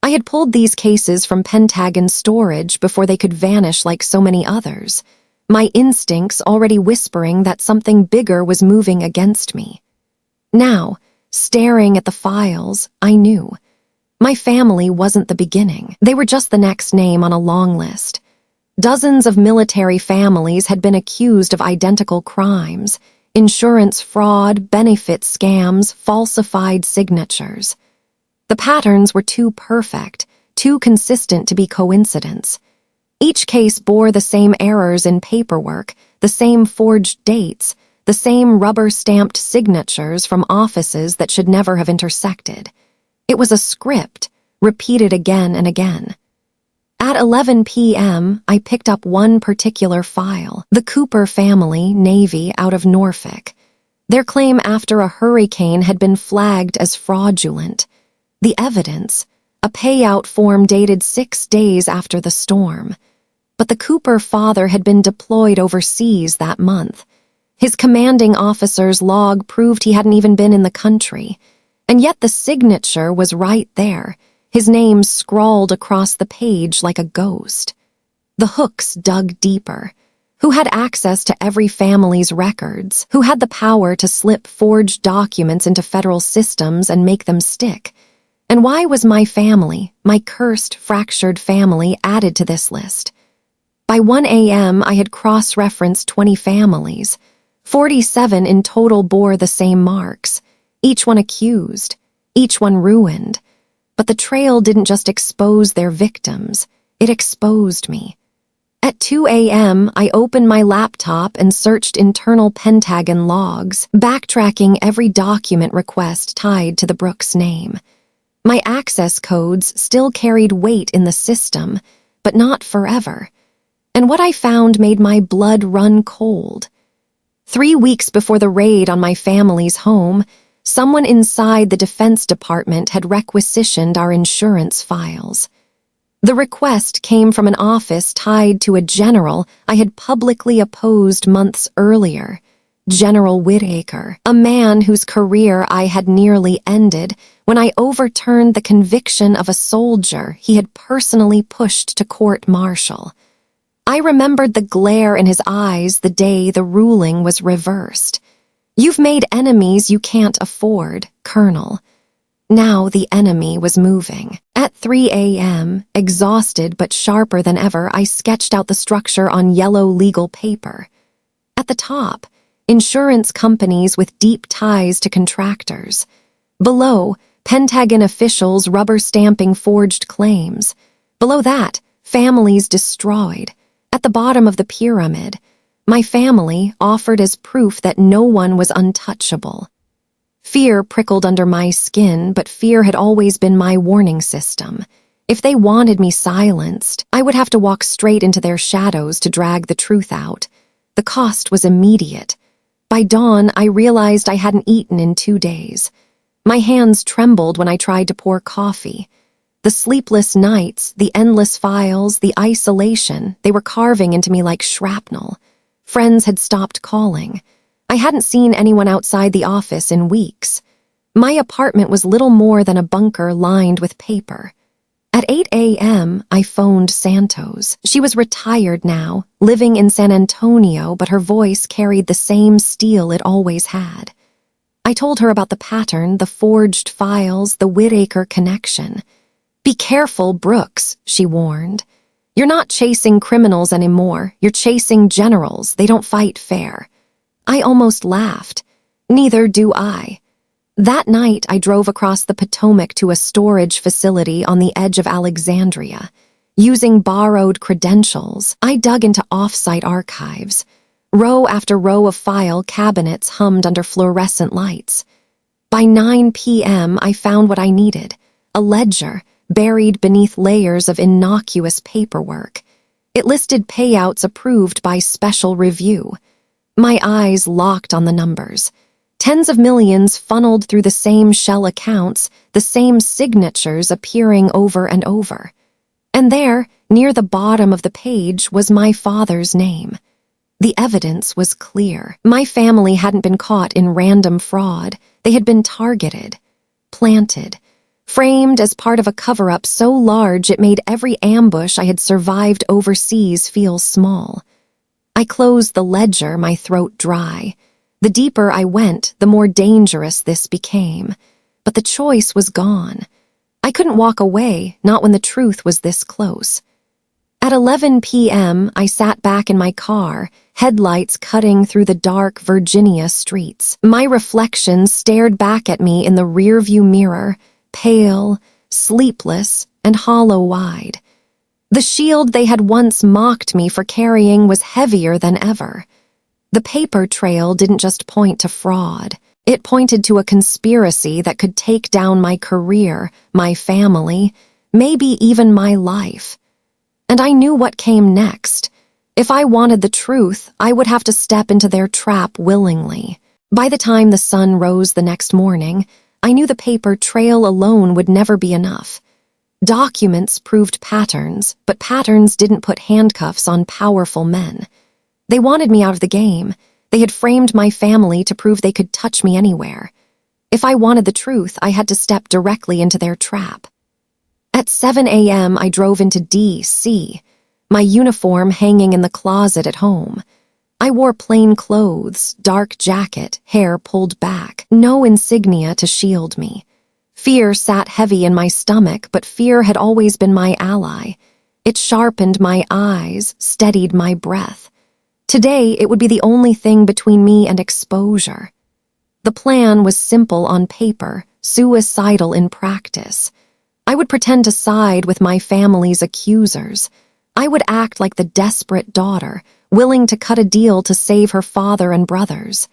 I had pulled these cases from Pentagon storage before they could vanish like so many others, my instincts already whispering that something bigger was moving against me. Now, staring at the files, I knew. My family wasn't the beginning. They were just the next name on a long list. Dozens of military families had been accused of identical crimes, insurance fraud, benefit scams, falsified signatures. The patterns were too perfect, too consistent to be coincidence. Each case bore the same errors in paperwork, the same forged dates, the same rubber-stamped signatures from offices that should never have intersected. It was a script, repeated again and again. At 11 p.m., I picked up one particular file, the Cooper family, Navy, out of Norfolk. Their claim after a hurricane had been flagged as fraudulent. The evidence, a payout form dated 6 days after the storm. But the Cooper father had been deployed overseas that month. His commanding officer's log proved he hadn't even been in the country. And yet the signature was right there, his name scrawled across the page like a ghost. The hooks dug deeper. Who had access to every family's records? Who had the power to slip forged documents into federal systems and make them stick? And why was my family, my cursed, fractured family, added to this list? By 1 a.m., I had cross-referenced 20 families. 47 in total bore the same marks, each one accused, each one ruined. But the trail didn't just expose their victims, it exposed me. At 2 a.m., I opened my laptop and searched internal Pentagon logs, backtracking every document request tied to the Brooks name. My access codes still carried weight in the system, but not forever. And what I found made my blood run cold. 3 weeks before the raid on my family's home, someone inside the Defense Department had requisitioned our insurance files. The request came from an office tied to a general I had publicly opposed months earlier, General Whitaker, a man whose career I had nearly ended when I overturned the conviction of a soldier he had personally pushed to court-martial. I remembered the glare in his eyes the day the ruling was reversed. "You've made enemies you can't afford, Colonel." Now the enemy was moving. At 3 a.m., exhausted but sharper than ever, I sketched out the structure on yellow legal paper. At the top, insurance companies with deep ties to contractors. Below, Pentagon officials rubber-stamping forged claims. Below that, families destroyed. At the bottom of the pyramid, my family offered as proof that no one was untouchable. Fear prickled under my skin, but fear had always been my warning system. If they wanted me silenced, I would have to walk straight into their shadows to drag the truth out. The cost was immediate. By dawn, I realized I hadn't eaten in 2 days. My hands trembled when I tried to pour coffee. The sleepless nights, the endless files, the isolation, they were carving into me like shrapnel. Friends had stopped calling. I hadn't seen anyone outside the office in weeks. My apartment was little more than a bunker lined with paper. At 8 a.m., I phoned Santos. She was retired now, living in San Antonio, but her voice carried the same steel it always had. I told her about the pattern, the forged files, the Whitaker connection. "Be careful, Brooks," she warned. "You're not chasing criminals anymore. You're chasing generals. They don't fight fair." I almost laughed. Neither do I. That night, I drove across the Potomac to a storage facility on the edge of Alexandria. Using borrowed credentials, I dug into off-site archives. Row after row of file cabinets hummed under fluorescent lights. By 9 p.m., I found what I needed, a ledger buried beneath layers of innocuous paperwork. It listed payouts approved by special review. My eyes locked on the numbers. Tens of millions funneled through the same shell accounts, the same signatures appearing over and over. And there, near the bottom of the page, was my father's name. The evidence was clear. My family hadn't been caught in random fraud. They had been targeted, planted, framed as part of a cover-up so large it made every ambush I had survived overseas feel small. I closed the ledger, my throat dry. The deeper I went, the more dangerous this became. But the choice was gone. I couldn't walk away, not when the truth was this close. At 11 p.m., I sat back in my car, headlights cutting through the dark Virginia streets. My reflection stared back at me in the rearview mirror, pale, sleepless, and hollow-eyed. The shield they had once mocked me for carrying was heavier than ever. The paper trail didn't just point to fraud. It pointed to a conspiracy that could take down my career, my family, maybe even my life. And I knew what came next. If I wanted the truth, I would have to step into their trap willingly. By the time the sun rose the next morning, I knew the paper trail alone would never be enough. Documents proved patterns, but patterns didn't put handcuffs on powerful men. They wanted me out of the game. They had framed my family to prove they could touch me anywhere. If I wanted the truth, I had to step directly into their trap. At 7 a.m., I drove into D.C., my uniform hanging in the closet at home. I wore plain clothes, dark jacket, hair pulled back, no insignia to shield me. Fear sat heavy in my stomach, but fear had always been my ally. It sharpened my eyes, steadied my breath. Today, it would be the only thing between me and exposure. The plan was simple on paper, suicidal in practice. I would pretend to side with my family's accusers. I would act like the desperate daughter, willing to cut a deal to save her father and brothers.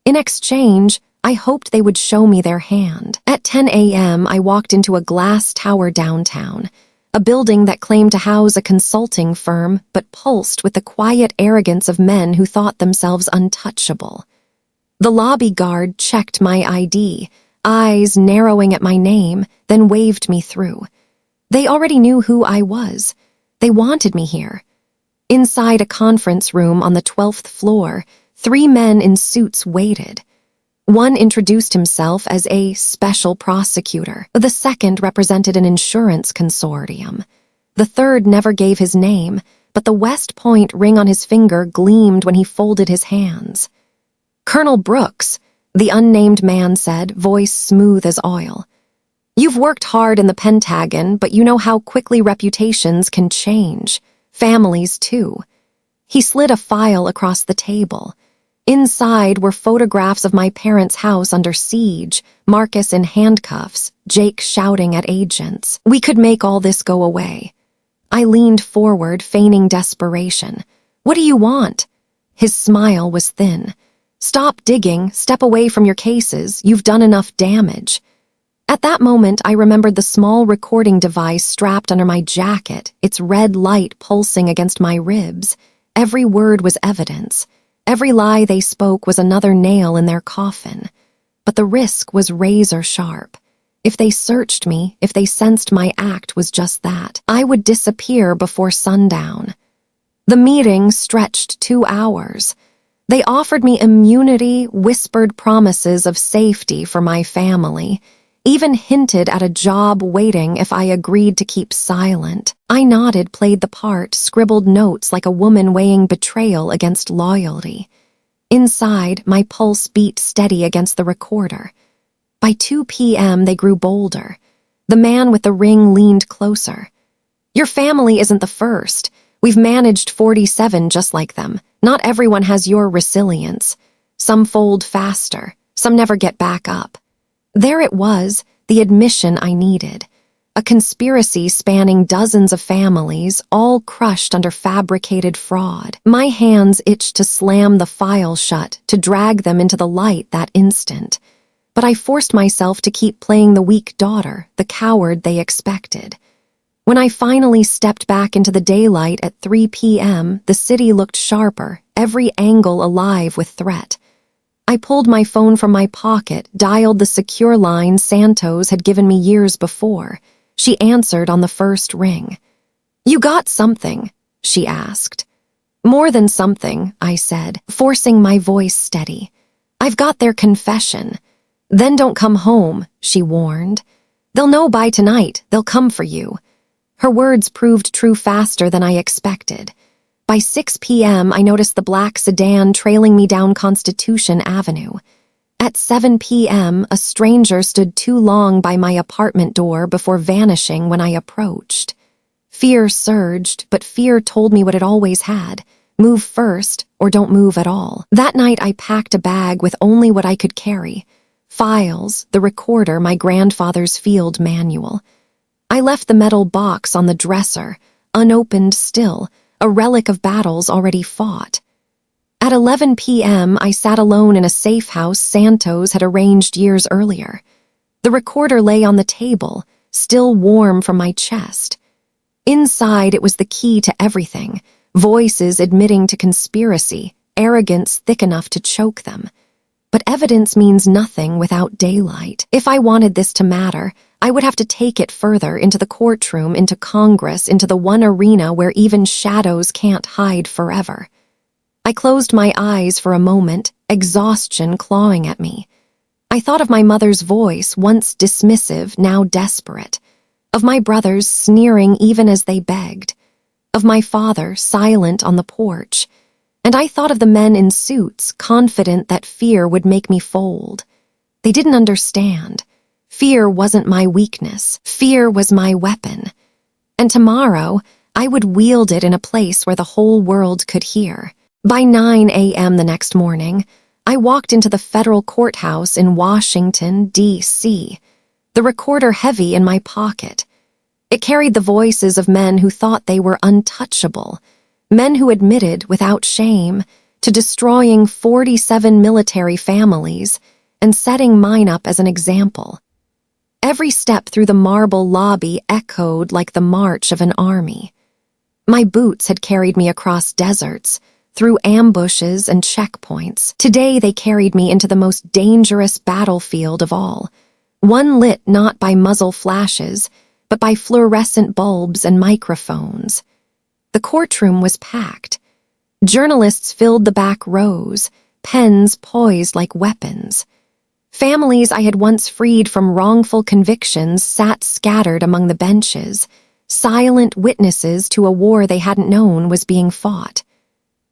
In exchange, I hoped they would show me their hand. At 10 a.m., I walked into a glass tower downtown, a building that claimed to house a consulting firm but pulsed with the quiet arrogance of men who thought themselves untouchable. The lobby guard checked my ID, eyes narrowing at my name, then waved me through. They already knew who I was. They wanted me here. Inside a conference room on the 12th floor, 3 men in suits waited. One introduced himself as a special prosecutor. The second represented an insurance consortium. The third never gave his name, but the West Point ring on his finger gleamed when he folded his hands. "Colonel Brooks," the unnamed man said, voice smooth as oil. "You've worked hard in the Pentagon, but you know how quickly reputations can change. Families, too." He slid a file across the table. Inside were photographs of my parents' house under siege, Marcus in handcuffs, Jake shouting at agents. We could make all this go away. I leaned forward, feigning desperation. "What do you want?" His smile was thin. "Stop digging, step away from your cases, you've done enough damage." At that moment, I remembered the small recording device strapped under my jacket, its red light pulsing against my ribs. Every word was evidence. Every lie they spoke was another nail in their coffin. But the risk was razor sharp. If they searched me, if they sensed my act was just that, I would disappear before sundown. The meeting stretched 2 hours. They offered me immunity, whispered promises of safety for my family, even hinted at a job waiting if I agreed to keep silent. I nodded, played the part, scribbled notes like a woman weighing betrayal against loyalty. Inside, my pulse beat steady against the recorder. By 2 p.m., they grew bolder. The man with the ring leaned closer. "Your family isn't the first. We've managed 47 just like them. Not everyone has your resilience. Some fold faster. Some never get back up." There it was, the admission I needed. A conspiracy spanning dozens of families, all crushed under fabricated fraud. My hands itched to slam the file shut, to drag them into the light that instant. But I forced myself to keep playing the weak daughter, the coward they expected. When I finally stepped back into the daylight at 3 p.m., the city looked sharper, every angle alive with threat. I pulled my phone from my pocket, dialed the secure line Santos had given me years before. She answered on the first ring. "You got something?" she asked. "More than something," I said, forcing my voice steady. "I've got their confession." "Then don't come home," she warned. "They'll know by tonight. They'll come for you." Her words proved true faster than I expected. By 6 p.m., I noticed the black sedan trailing me down Constitution Avenue. At 7 p.m., a stranger stood too long by my apartment door before vanishing when I approached. Fear surged, but fear told me what it always had. Move first, or don't move at all. That night, I packed a bag with only what I could carry. Files, the recorder, my grandfather's field manual. I left the metal box on the dresser, unopened still, a relic of battles already fought. At 11 p.m., I sat alone in a safe house Santos had arranged years earlier. The recorder lay on the table, still warm from my chest. Inside, it was the key to everything, voices admitting to conspiracy, arrogance thick enough to choke them. But evidence means nothing without daylight. If I wanted this to matter, I would have to take it further into the courtroom, into Congress, into the one arena where even shadows can't hide forever. I closed my eyes for a moment, exhaustion clawing at me. I thought of my mother's voice, once dismissive, now desperate. Of my brothers sneering even as they begged. Of my father silent on the porch. And I thought of the men in suits, confident that fear would make me fold. They didn't understand. Fear wasn't my weakness. Fear was my weapon. And tomorrow, I would wield it in a place where the whole world could hear. By 9 a.m. the next morning, I walked into the federal courthouse in Washington, D.C., the recorder heavy in my pocket. It carried the voices of men who thought they were untouchable, men who admitted, without shame, to destroying 47 military families and setting mine up as an example. Every step through the marble lobby echoed like the march of an army. My boots had carried me across deserts, through ambushes and checkpoints. Today they carried me into the most dangerous battlefield of all, one lit not by muzzle flashes, but by fluorescent bulbs and microphones. The courtroom was packed. Journalists filled the back rows, pens poised like weapons. Families I had once freed from wrongful convictions sat scattered among the benches, silent witnesses to a war they hadn't known was being fought.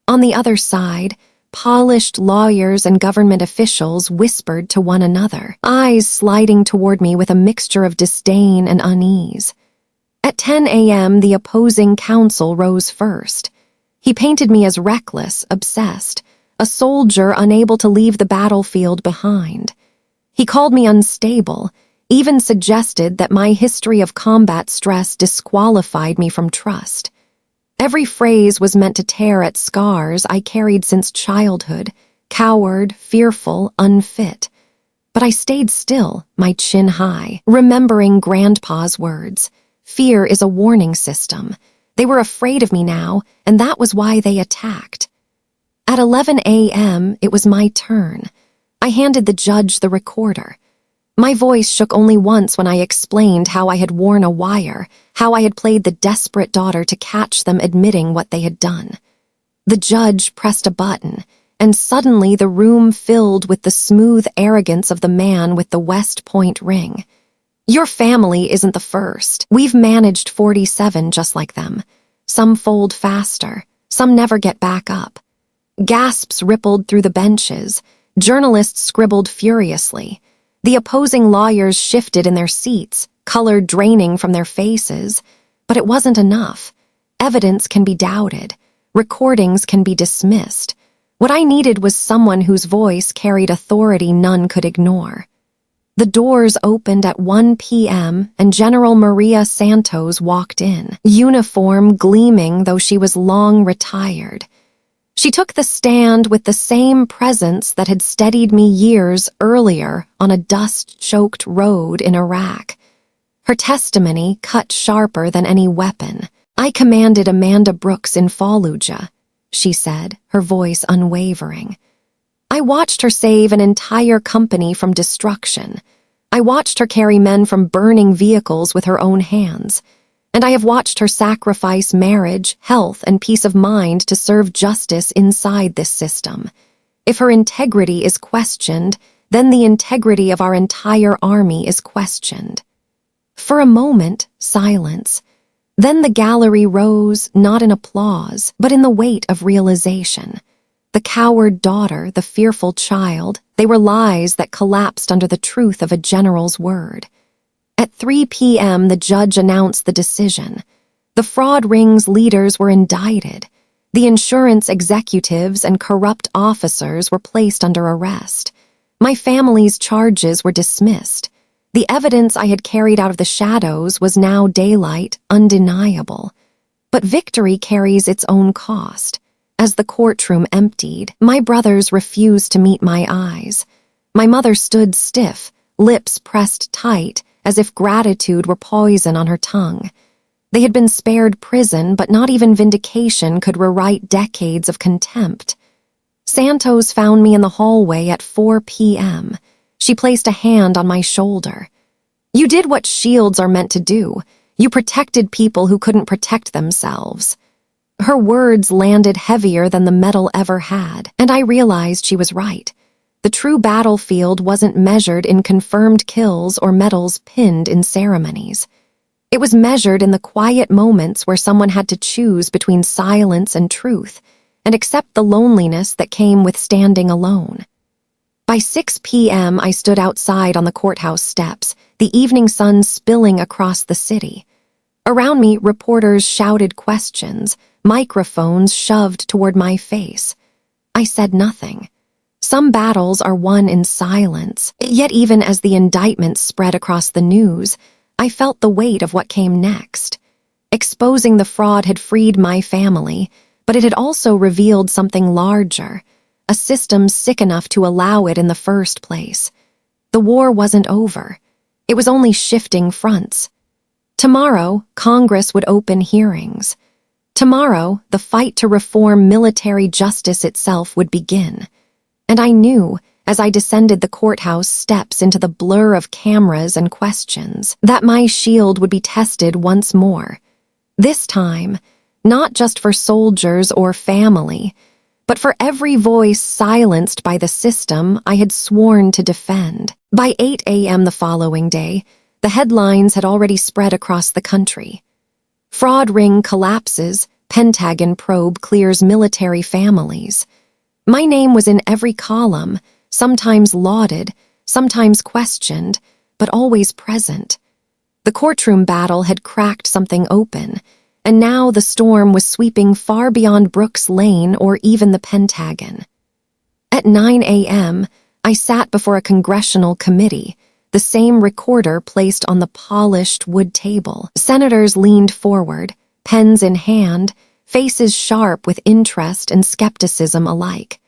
On the other side, polished lawyers and government officials whispered to one another, eyes sliding toward me with a mixture of disdain and unease. At 10 a.m., the opposing counsel rose first. He painted me as reckless, obsessed, a soldier unable to leave the battlefield behind. He called me unstable, even suggested that my history of combat stress disqualified me from trust. Every phrase was meant to tear at scars I carried since childhood, coward, fearful, unfit. But I stayed still, my chin high, remembering Grandpa's words. Fear is a warning system. They were afraid of me now, and that was why they attacked. At 11 a.m., it was my turn. I handed the judge the recorder. My voice shook only once when I explained how I had worn a wire, how I had played the desperate daughter to catch them admitting what they had done. The judge pressed a button, and suddenly the room filled with the smooth arrogance of the man with the West Point ring. Your family isn't the first. We've managed 47 just like them. Some fold faster, some never get back up. Gasps rippled through the benches. Journalists scribbled furiously. The opposing lawyers shifted in their seats, color draining from their faces. But it wasn't enough. Evidence can be doubted. Recordings can be dismissed. What I needed was someone whose voice carried authority none could ignore. The doors opened at 1 p.m. and General Maria Santos walked in, uniform gleaming though she was long retired. She took the stand with the same presence that had steadied me years earlier on a dust-choked road in Iraq. Her testimony cut sharper than any weapon. I commanded Amanda Brooks in Fallujah, she said, her voice unwavering. I watched her save an entire company from destruction. I watched her carry men from burning vehicles with her own hands. And I have watched her sacrifice marriage, health, and peace of mind to serve justice inside this system. If her integrity is questioned, then the integrity of our entire army is questioned. For a moment, silence. Then the gallery rose, not in applause, but in the weight of realization. The coward daughter, the fearful child, they were lies that collapsed under the truth of a general's word. At 3 p.m., the judge announced the decision. The fraud ring's leaders were indicted. The insurance executives and corrupt officers were placed under arrest. My family's charges were dismissed. The evidence I had carried out of the shadows was now daylight, undeniable. But victory carries its own cost. As the courtroom emptied, my brothers refused to meet my eyes. My mother stood stiff, lips pressed tight, as if gratitude were poison on her tongue. They had been spared prison, but not even vindication could rewrite decades of contempt. Santos found me in the hallway at 4 p.m. She placed a hand on my shoulder. "You did what shields are meant to do. You protected people who couldn't protect themselves." Her words landed heavier than the metal ever had, and I realized she was right. The true battlefield wasn't measured in confirmed kills or medals pinned in ceremonies. It was measured in the quiet moments where someone had to choose between silence and truth, and accept the loneliness that came with standing alone. By 6 p.m., I stood outside on the courthouse steps, the evening sun spilling across the city. Around me, reporters shouted questions, microphones shoved toward my face. I said nothing. Some battles are won in silence, yet even as the indictments spread across the news, I felt the weight of what came next. Exposing the fraud had freed my family, but it had also revealed something larger, a system sick enough to allow it in the first place. The war wasn't over. It was only shifting fronts. Tomorrow, Congress would open hearings. Tomorrow, the fight to reform military justice itself would begin. And I knew, as I descended the courthouse steps into the blur of cameras and questions, that my shield would be tested once more. This time, not just for soldiers or family, but for every voice silenced by the system I had sworn to defend. By 8 a.m. the following day, the headlines had already spread across the country. Fraud ring collapses, Pentagon probe clears military families. My name was in every column, sometimes lauded, sometimes questioned, but always present. The courtroom battle had cracked something open, and now the storm was sweeping far beyond Brooks Lane or even the Pentagon. At 9 a.m., I sat before a congressional committee, the same recorder placed on the polished wood table. Senators leaned forward, pens in hand, faces sharp with interest and skepticism alike.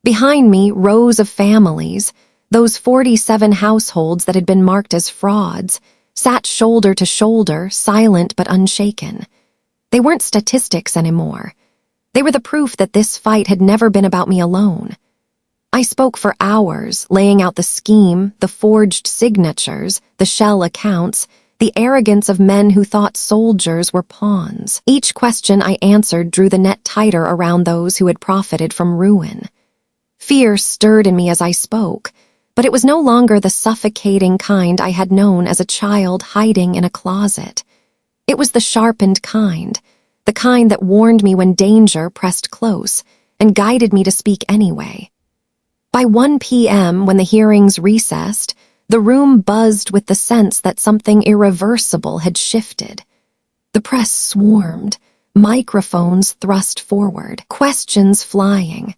Behind me, rows of families, those 47 households that had been marked as frauds, sat shoulder to shoulder, silent but unshaken. They weren't statistics anymore. They were the proof that this fight had never been about me alone. I spoke for hours, laying out the scheme, the forged signatures, the shell accounts, the arrogance of men who thought soldiers were pawns. Each question I answered drew the net tighter around those who had profited from ruin. Fear stirred in me as I spoke, but it was no longer the suffocating kind I had known as a child hiding in a closet. It was the sharpened kind, the kind that warned me when danger pressed close and guided me to speak anyway. By 1 p.m., when the hearings recessed, the room buzzed with the sense that something irreversible had shifted. The press swarmed, microphones thrust forward, questions flying.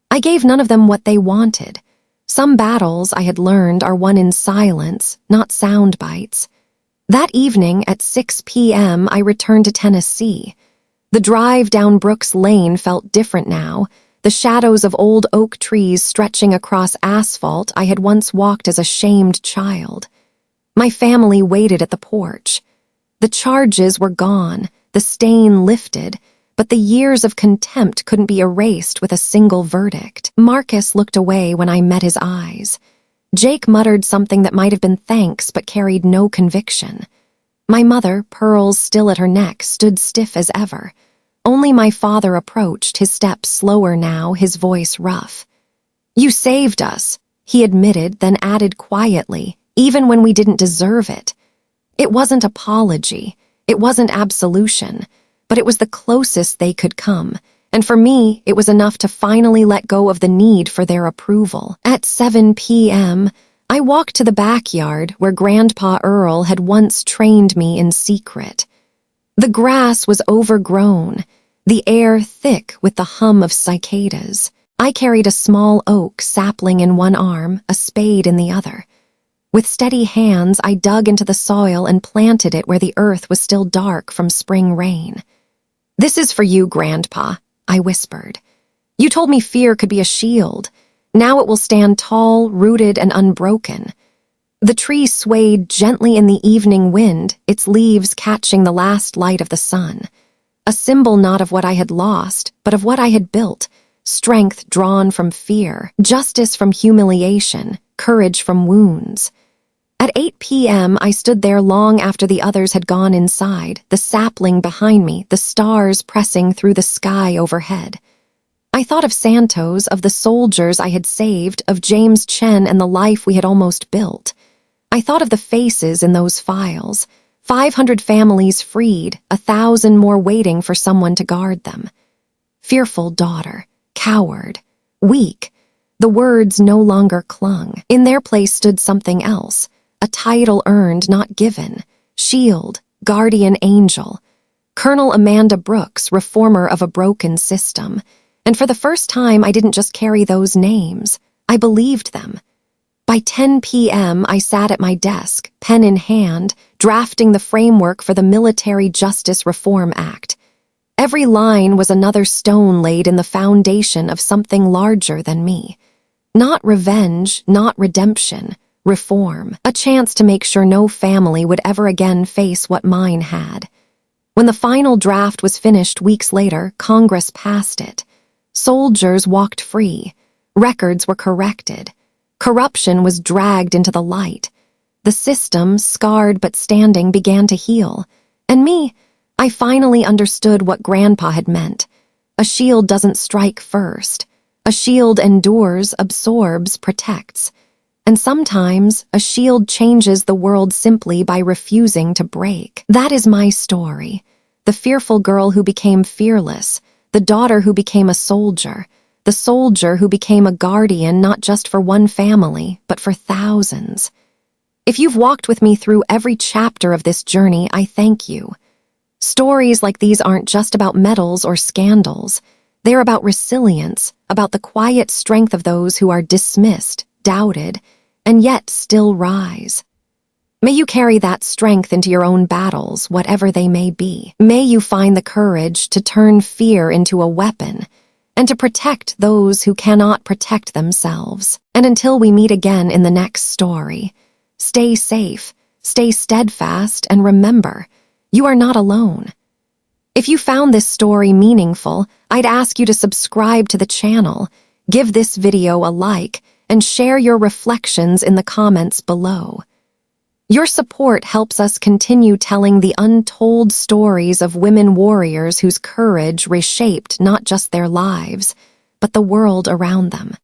I gave none of them what they wanted. Some battles, I had learned, are won in silence, not sound bites. That evening at 6 p.m., I returned to Tennessee. The drive down Brooks Lane felt different now, the shadows of old oak trees stretching across asphalt I had once walked as a shamed child. My family waited at the porch. The charges were gone, the stain lifted, but the years of contempt couldn't be erased with a single verdict. Marcus looked away when I met his eyes. Jake muttered something that might have been thanks but carried no conviction. My mother, pearls still at her neck, stood stiff as ever. Only my father approached, his step slower now, his voice rough. "You saved us," he admitted, then added quietly, even when we didn't deserve it. It wasn't apology, it wasn't absolution, but it was the closest they could come, and for me, it was enough to finally let go of the need for their approval. At 7 p.m., I walked to the backyard where Grandpa Earl had once trained me in secret. The grass was overgrown, the air thick with the hum of cicadas. I carried a small oak sapling in one arm, a spade in the other. With steady hands, I dug into the soil and planted it where the earth was still dark from spring rain. "This is for you, Grandpa," I whispered. "You told me fear could be a shield. Now it will stand tall, rooted, and unbroken." The tree swayed gently in the evening wind, its leaves catching the last light of the sun. A symbol not of what I had lost, but of what I had built. Strength drawn from fear, justice from humiliation, courage from wounds. At 8 p.m., I stood there long after the others had gone inside, the sapling behind me, the stars pressing through the sky overhead. I thought of Santos, of the soldiers I had saved, of James Chen and the life we had almost built. I thought of the faces in those files, 500 families freed, 1,000 more waiting for someone to guard them. Fearful daughter, coward, weak. The words no longer clung. In their place stood something else, a title earned, not given. Shield, guardian angel. Colonel Amanda Brooks, reformer of a broken system. And for the first time, I didn't just carry those names. I believed them. By 10 p.m., I sat at my desk, pen in hand, drafting the framework for the Military Justice Reform Act. Every line was another stone laid in the foundation of something larger than me. Not revenge, not redemption, reform. A chance to make sure no family would ever again face what mine had. When the final draft was finished weeks later, Congress passed it. Soldiers walked free. Records were corrected. Corruption was dragged into the light. The system, scarred but standing, began to heal. And me, I finally understood what Grandpa had meant. A shield doesn't strike first. A shield endures, absorbs, protects. And sometimes, a shield changes the world simply by refusing to break. That is my story. The fearful girl who became fearless. The daughter who became a soldier. The soldier who became a guardian not just for one family, but for thousands. If you've walked with me through every chapter of this journey, I thank you. Stories like these aren't just about medals or scandals. They're about resilience, about the quiet strength of those who are dismissed, doubted, and yet still rise. May you carry that strength into your own battles, whatever they may be. May you find the courage to turn fear into a weapon, and to protect those who cannot protect themselves. And until we meet again in the next story, stay safe, stay steadfast, and remember, you are not alone. If you found this story meaningful, I'd ask you to subscribe to the channel, give this video a like, and share your reflections in the comments below. Your support helps us continue telling the untold stories of women warriors whose courage reshaped not just their lives, but the world around them.